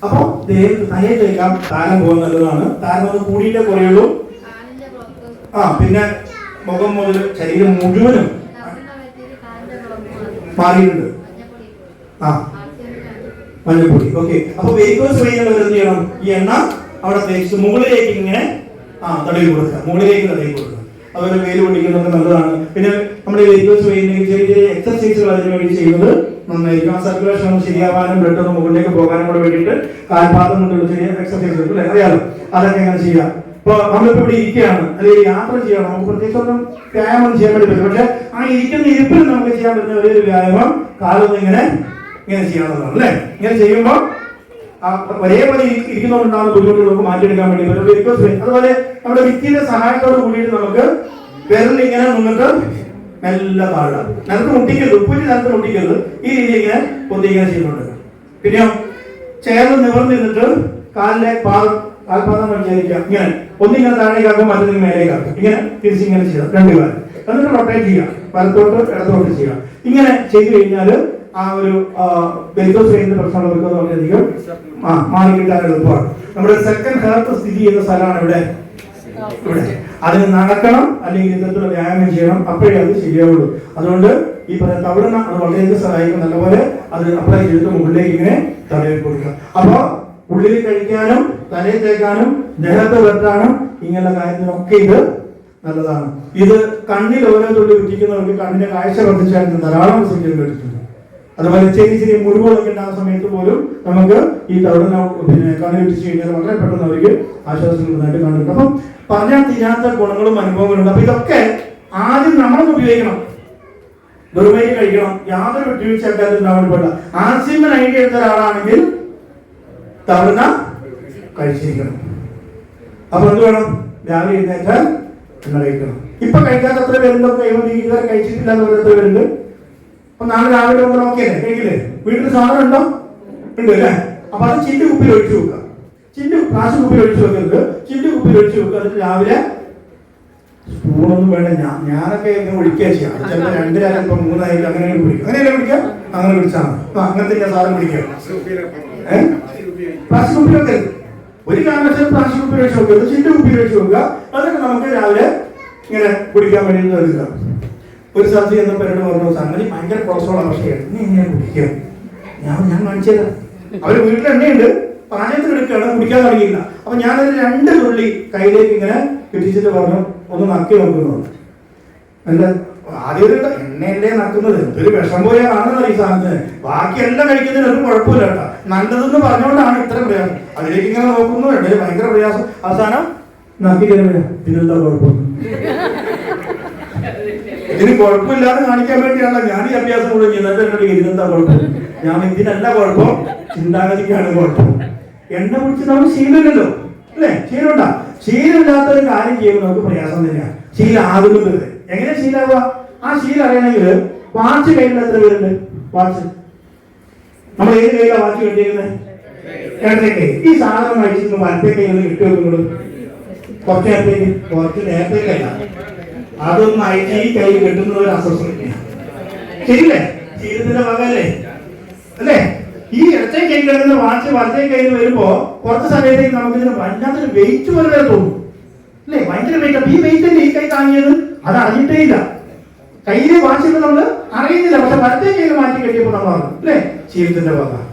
അപ്പൊ തലയിൽ തേക്കാം. താരം പോകാൻ നല്ലതാണ്. താരം ഒന്ന് കൂടിയിട്ടേ കുറയുള്ളൂ. പിന്നെ മുഖം മുതൽ ശരീരം മുഴുവനും മാറിയിട്ടുണ്ട്. മഞ്ഞപ്പൊടി. ഓക്കെ, അപ്പൊ വെരിക്കോസ് വെയിനുള്ളവർ എന്ത് ചെയ്യണം? ഈ എണ്ണ അവിടെ തേച്ച് മുകളിലേക്ക് ഇങ്ങനെ തടവി കൊടുക്കുക. മുകളിലേക്ക് തടവി കൊടുക്കുക. അതുപോലെ വെയിൽ പൊടിക്കുന്നത് നല്ലതാണ്. പിന്നെ നമ്മുടെ വെരിക്കോസ് വെയിനെങ്കിൽ ചെറിയ ചെറിയ എക്സർസൈസുകൾ അതിന് വേണ്ടി ചെയ്യുന്നത് നന്നായിരിക്കും. ആ സർക്കുലേഷൻ ശരിയാവാനും ബ്ലഡ് ഒന്ന് മുകളിലേക്ക് പോകാനും കൂടെ വേണ്ടിയിട്ട് കാൽപാദം കൊണ്ടുള്ള ചെറിയ എക്സർസൈസ് അല്ലേ, അറിയാലോ? അതൊക്കെ എങ്ങനെ ചെയ്യാം. ഇപ്പൊ നമ്മളിപ്പോ ഇവിടെ ഇരിക്കുകയാണ്, അല്ലെങ്കിൽ യാത്ര ചെയ്യണം, നമുക്ക് പ്രത്യേകിച്ച് ഒന്നും വ്യായാമം ചെയ്യാൻ വേണ്ടി പറ്റും. പക്ഷെ ആ ഇരിക്കുന്ന ഇരിപ്പിൽ നമുക്ക് ചെയ്യാൻ പറ്റുന്ന ഒരു വ്യായാമം കാലൊന്നും ഇങ്ങനെ ചെയ്യാവുന്നതാണ് അല്ലേ? ഇങ്ങനെ ചെയ്യുമ്പോൾ ഒരേപോലെ ഇരിക്കുന്നതുകൊണ്ടാണ് ബുദ്ധിമുട്ടുകൾ നമുക്ക് മാറ്റിയെടുക്കാൻ വേണ്ടി പറ്റും. അതുപോലെ നമ്മുടെ ഭിത്തിയുടെ സഹായത്തോട് കൂടിയിട്ട് നമുക്ക് വിരൽ ഇങ്ങനെ നിന്നിട്ട് മെല്ലെ താഴുക. നിലത്ത് മുട്ടിക്കരുത്, ഉപ്പിട്ട് നിലത്ത് മുട്ടിക്കരുത്. ഈ രീതി ഇങ്ങനെ പൊന്തി ഇങ്ങനെ ചെയ്യുന്നുണ്ട്. പിന്നെയോ ചേർന്ന് നിവർന്നിരുന്നിട്ട് കാലിലെ കാൽപാദം വിചാരിക്കുക. ഇങ്ങനെ ഒന്നിങ്ങനെ താഴേക്കാക്കും, മറ്റൊന്നിങ്ങനെ മേലേക്കാക്കും. ഇങ്ങനെ തിരിച്ചിങ്ങനെ ചെയ്യുക. 2 കാലം എന്നിട്ട് റൊട്ടേറ്റ് ചെയ്യുക. വലത്തോട്ട് ഇടത്തോട്ട് ചെയ്യുക. ഇങ്ങനെ ചെയ്തു കഴിഞ്ഞാൽ ആ ഒരു വെരിക്കോസ് വെയിനിന്റെ പ്രശ്നങ്ങൾക്ക് വളരെയധികം മാറി കിട്ടാൻ എളുപ്പമാണ്. നമ്മുടെ സെക്കൻഡ് ഹാർട്ട് സ്ഥിതി ചെയ്യുന്ന സ്ഥലമാണ് ഇവിടെ. അതിന് നടക്കണം, അല്ലെങ്കിൽ ഇത്തരത്തിലുള്ള വ്യായാമം ചെയ്യണം. അപ്പോഴേ അത് ശരിയാവുള്ളൂ. അതുകൊണ്ട് ഈ പറയുന്ന തവിടെണ്ണ അത് വളരെയധികം സഹായിക്കും. നല്ലപോലെ അത് അപ്ലൈ ചെയ്തിട്ട് മുകളിലേക്ക് ഇങ്ങനെ തടവി കൊടുക്കുക. അപ്പൊ ഉള്ളിൽ കഴിക്കാനും തലയിൽ തേക്കാനും ദേഹത്ത് വെട്ടാനും ഇങ്ങനെയുള്ള കാര്യത്തിനൊക്കെ ഇത് നല്ലതാണ്. ഇത് കണ്ണിൽ ഓരോ തുള്ളി ഉറ്റിക്കുന്നവർക്ക് കണ്ണിന്റെ കാഴ്ച വർദ്ധിച്ചാൽ ധാരാളം റിസൾട്ട് കേട്ടിട്ടുണ്ട്. അതുപോലെ ചെറിയ ചെറിയ മുറിവുകളൊക്കെ ഉണ്ടാകുന്ന സമയത്ത് പോലും നമുക്ക് ഈ തവിടെണ്ണ കണ്ണിൽ ഉറ്റിച്ചു കഴിഞ്ഞാൽ വളരെ പെട്ടെന്ന് അവർക്ക് ആശ്വാസം കിട്ടുന്നതായിട്ട് കണ്ടിട്ടുണ്ട്. അപ്പം പറഞ്ഞാൽ തീരാത്ത ഗുണങ്ങളും അനുഭവങ്ങളും ഉണ്ട്. അപ്പൊ ഇതൊക്കെ ആദ്യം നമ്മളൊന്ന് ഉപയോഗിക്കണം. വെറുതെ കഴിക്കണം, യാതൊരു വിട്ടുവീഴ്ചയാക്കാതെ ഉണ്ടാവാൻ പാടില്ല. ആർസിമൻ ഐഡിയ എടുത്ത ഒരാളാണെങ്കിൽ തവണ കഴിച്ചിരിക്കണം. അപ്പൊ എന്ത് വേണം? രാവിലെ എഴുന്നേറ്റാൽ എണ്ണ കഴിക്കണം. ഇപ്പൊ കഴിക്കാത്ത എത്ര പേരുണ്ടോ? ഇതുവരെ കഴിച്ചിട്ടില്ല എന്ന് പറയുന്ന പേരുണ്ട്. അപ്പൊ നാളെ രാവിലെ വന്ന് നോക്കിയല്ലേ, കഴിക്കില്ലേ? വീട്ടിൽ സാധനം ഉണ്ടോ? ഉണ്ട് അല്ലേ? അപ്പൊ അത് ചില്ല് കുപ്പിയിൽ ഒഴിച്ചു വെക്കുക. പ്ലാസ്റ്റിക് കുപ്പിയിൽ ഒഴിച്ചു വെക്കരുത്. ചില്ല് കുപ്പിയിൽ ഒഴിച്ചു വെക്കുക. എന്നിട്ട് രാവിലെ സ്പൂണൊന്നും വേണ്ട. ഞാനൊക്കെ ഒഴിക്കുക ചെയ്യാം. ചിലപ്പോൾ 2 നേരം, ഇപ്പൊ 3 നേരം അങ്ങനെ കുടിക്കുക. അങ്ങനെയല്ലേ കുടിക്കുക? അങ്ങനെ കുടിച്ചാണ്. അങ്ങനത്തെ സാധനം കുടിക്കുക. പ്ലാസ്റ്റിക് കുപ്പി വെക്കരുത്. ഒരു കാരണവശാലും പ്ലാസ്റ്റിക് കുപ്പി ഒഴിച്ചു വെക്കരുത്. ചില്ല് കുപ്പിയിൽ ഒഴിച്ചു വെക്കുക. അതൊക്കെ നമുക്ക് രാവിലെ ഇങ്ങനെ കുടിക്കാൻ വേണ്ടി എടുക്കുക. ഒരു സ്ഥലത്ത് ചെന്നപ്പോൾ എന്നോട് പറഞ്ഞു, സംഗതി ഭയങ്കര കൊളസ്ട്രോൾ അവസ്ഥയാണ്, ഇനി ഇങ്ങനെ കുടിക്കുക. ഞാൻ കാണിച്ചത് അവര് വീട്ടിൽ എണ്ണയുണ്ട്, പാചകത്തിന് എടുക്കുകയാണ്, കുടിക്കാൻ തുടങ്ങിയില്ല. അപ്പൊ ഞാനൊരു 2 തുള്ളി കയ്യിലേക്ക് ഇങ്ങനെ പിടിച്ചിട്ട് പറഞ്ഞു, ഒന്ന് നക്കി നോക്കുന്നു. എന്റെ ആദ്യം ഒരു എണ്ണയല്ലേ നക്കുന്നത്, ഒരു വിഷം പോലെ കാണുന്നത് ഈ സാധനത്തിന്. ബാക്കിയെല്ലാം കഴിക്കുന്നതിന് ഒരു കുഴപ്പമില്ല കേട്ടോ. നല്ലതെന്ന് പറഞ്ഞുകൊണ്ടാണ് ഇത്ര പ്രയാസം. അതിലേക്ക് ഇങ്ങനെ നോക്കുന്നു, ഇടയിൽ ഭയങ്കര പ്രയാസം. അവസാനം നക്കി കഴിഞ്ഞ പിന്നെന്താ കുഴപ്പം? ഇതിന് കുഴപ്പമില്ലാതെ കാണിക്കാൻ വേണ്ടിയാണല്ലോ ഞാൻ ഈ അഭ്യാസം കൂടെ ചെയ്യുന്നത്. എന്നോട് ഇതിനെന്താ കുഴപ്പം? ഞാൻ ഇതിനല്ല കുഴപ്പം, ചിന്താഗതിക്കാണ് കുഴപ്പം. എണ്ണ കുടിച്ച് നമുക്ക് ശീലമില്ലല്ലോ, അല്ലേ? ശീലമുണ്ടാ? ശീലമില്ലാത്ത ഒരു കാര്യം ചെയ്യുമ്പോൾ നമുക്ക് പ്രയാസം തന്നെയാണ്. ശീലം ആകുന്നത് എങ്ങനെ ശീലമാവുക? ആ ശീലം അറിയണമെങ്കിൽ വാച്ച് കയ്യിൽ എത്ര പേരുണ്ട്? വാച്ച് നമ്മൾ ഏത് കയ്യിലാണ് വാച്ച് കെട്ടിയിരിക്കുന്നത്? ഇടത്തെ കൈ. ഈ സാധനം അയച്ചിട്ട് വലത്തെ കയ്യിൽ കിട്ടി വെക്കുന്നത് കുറച്ച് നേരത്തേക്ക്, കുറച്ച് നേരത്തെ കയ്യിലാണ്. അതൊന്നും അയച്ച് ഈ കയ്യിൽ കെട്ടുന്നത് ഒരു അസ്വസ്ഥതയാണ്. ശരിയല്ലേ? ശീലത്തിന്റെ ഭാഗമല്ലേ, അല്ലേ? ഈ ഇടത്തെ കൈ കിടക്കുന്ന വാച്ച് വലത്തെ കയ്യിൽ വരുമ്പോ കുറച്ച് സമയത്തേക്ക് നമുക്ക് ഇതിന് വല്ലാത്തൊരു വെയിറ്റ് പോലെ വരെ തോന്നും, അല്ലേ? ഭയങ്കര വെയിറ്റ്. അപ്പൊ ഈ വെയിറ്റ് അല്ലേ ഈ കൈ താങ്ങിയത്? അത് അറിഞ്ഞിട്ടേ ഇല്ല. കയ്യില് വാച്ചിട്ട് നമ്മള് അറിയുന്നില്ല, പക്ഷെ വലത്തെ കയ്യിൽ മാറ്റി കെട്ടിയപ്പോൾ നമ്മൾ അറിഞ്ഞു, അല്ലേ? ശീലത്തിന്റെ ഭാഗം.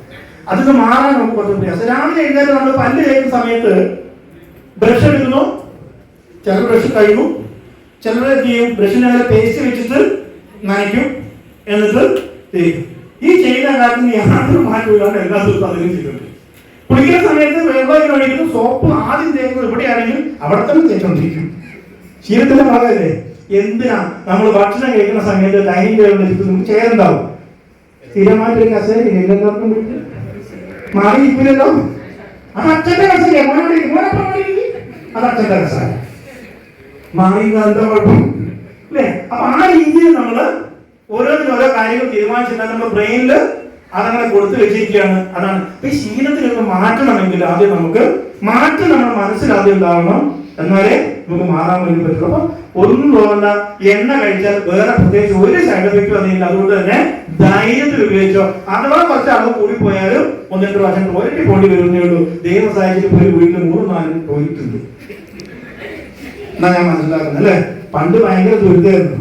അതൊക്കെ മാറാൻ നമുക്ക് കുറച്ച് പ്രയാസം. രാവിലെ എഴുന്നേറ്റ് നമ്മൾ പല്ല് തേക്കുന്ന സമയത്ത് ബ്രഷ് എടുക്കുന്നു, ചില ബ്രഷ് കഴിയും, ചിലർ എന്ത് ചെയ്യും, ബ്രഷിനെ പേസ്റ്റ് വെച്ചിട്ട് നനയ്ക്കും, എന്നിട്ട് തേക്കും. ഈ ചെയ്യുന്ന കാര്യത്തിന് യാതൊരു മാറ്റമില്ലാണ്ട് എല്ലാ ദിവസവും അതിലും ചെയ്തിട്ടുണ്ട്. കുളിക്കുന്ന സമയത്ത് വെള്ളം ഒഴിക്കുന്നു, സോപ്പ് ആദ്യം തേക്കുന്നത് എവിടെയാണെങ്കിലും അവിടെ തന്നെ തേച്ചോണ്ടിരിക്കും. ശീലത്തിന്റെ ഭാഗമല്ലേ? എന്തിനാ നമ്മൾ ഭക്ഷണം കഴിക്കുന്ന സമയത്ത് ഡൈനിങ് ടേബിളിൽ നമുക്ക് ചേരുണ്ടാവും, സ്ഥിരമായിട്ടൊരു കസേര എല്ലാവർക്കും മാറിയിരിക്കില്ലല്ലോ. അത് അച്ഛന്റെ കസേര, അത് അച്ഛന്റെ കസേര മാറി എന്താ കുഴപ്പം, അല്ലേ? അപ്പൊ ആ രീതിയിൽ നമ്മള് ഓരോന്നിനും ഓരോ കാര്യങ്ങൾ തീരുമാനിച്ചിട്ട് നമ്മുടെ ബ്രെയിനിൽ അതങ്ങനെ കൊടുത്തു വെച്ചിരിക്കുകയാണ്. അതാണ് ഈ ശീലത്തിലൊക്കെ മാറ്റണമെങ്കിൽ ആദ്യം നമുക്ക് മാറ്റം നമ്മുടെ മനസ്സിലാദ്യം ഉണ്ടാവണം, എന്നാലേ നമുക്ക് മാറാൻ വേണ്ടി പറ്റുള്ളൂ. അപ്പൊ ഒന്നും തോന്നണ്ട, എണ്ണ കഴിച്ചാൽ വേറെ പ്രത്യേകിച്ച് ഒരു സൈഡ് എഫക്റ്റും അതില്ല. അതുകൊണ്ട് തന്നെ ധൈര്യത്തിൽ ഉപയോഗിച്ചോ. അഥവാ കുറച്ച് അളവ് കൂടി പോയാലും 1-2 പ്രാവശ്യം ടോയ്ലറ്റിൽ പോണ്ടി വരുന്നേ ഉള്ളൂ. ദൈവം സഹായിച്ചിട്ട് പോയി വീട്ടിൽ 3-4 ടോയ്ലറ്റ് ഉണ്ട് എന്നാ ഞാൻ മനസ്സിലാക്കുന്നത്, അല്ലേ? പണ്ട് ഭയങ്കര ദുരിതമായിരുന്നു.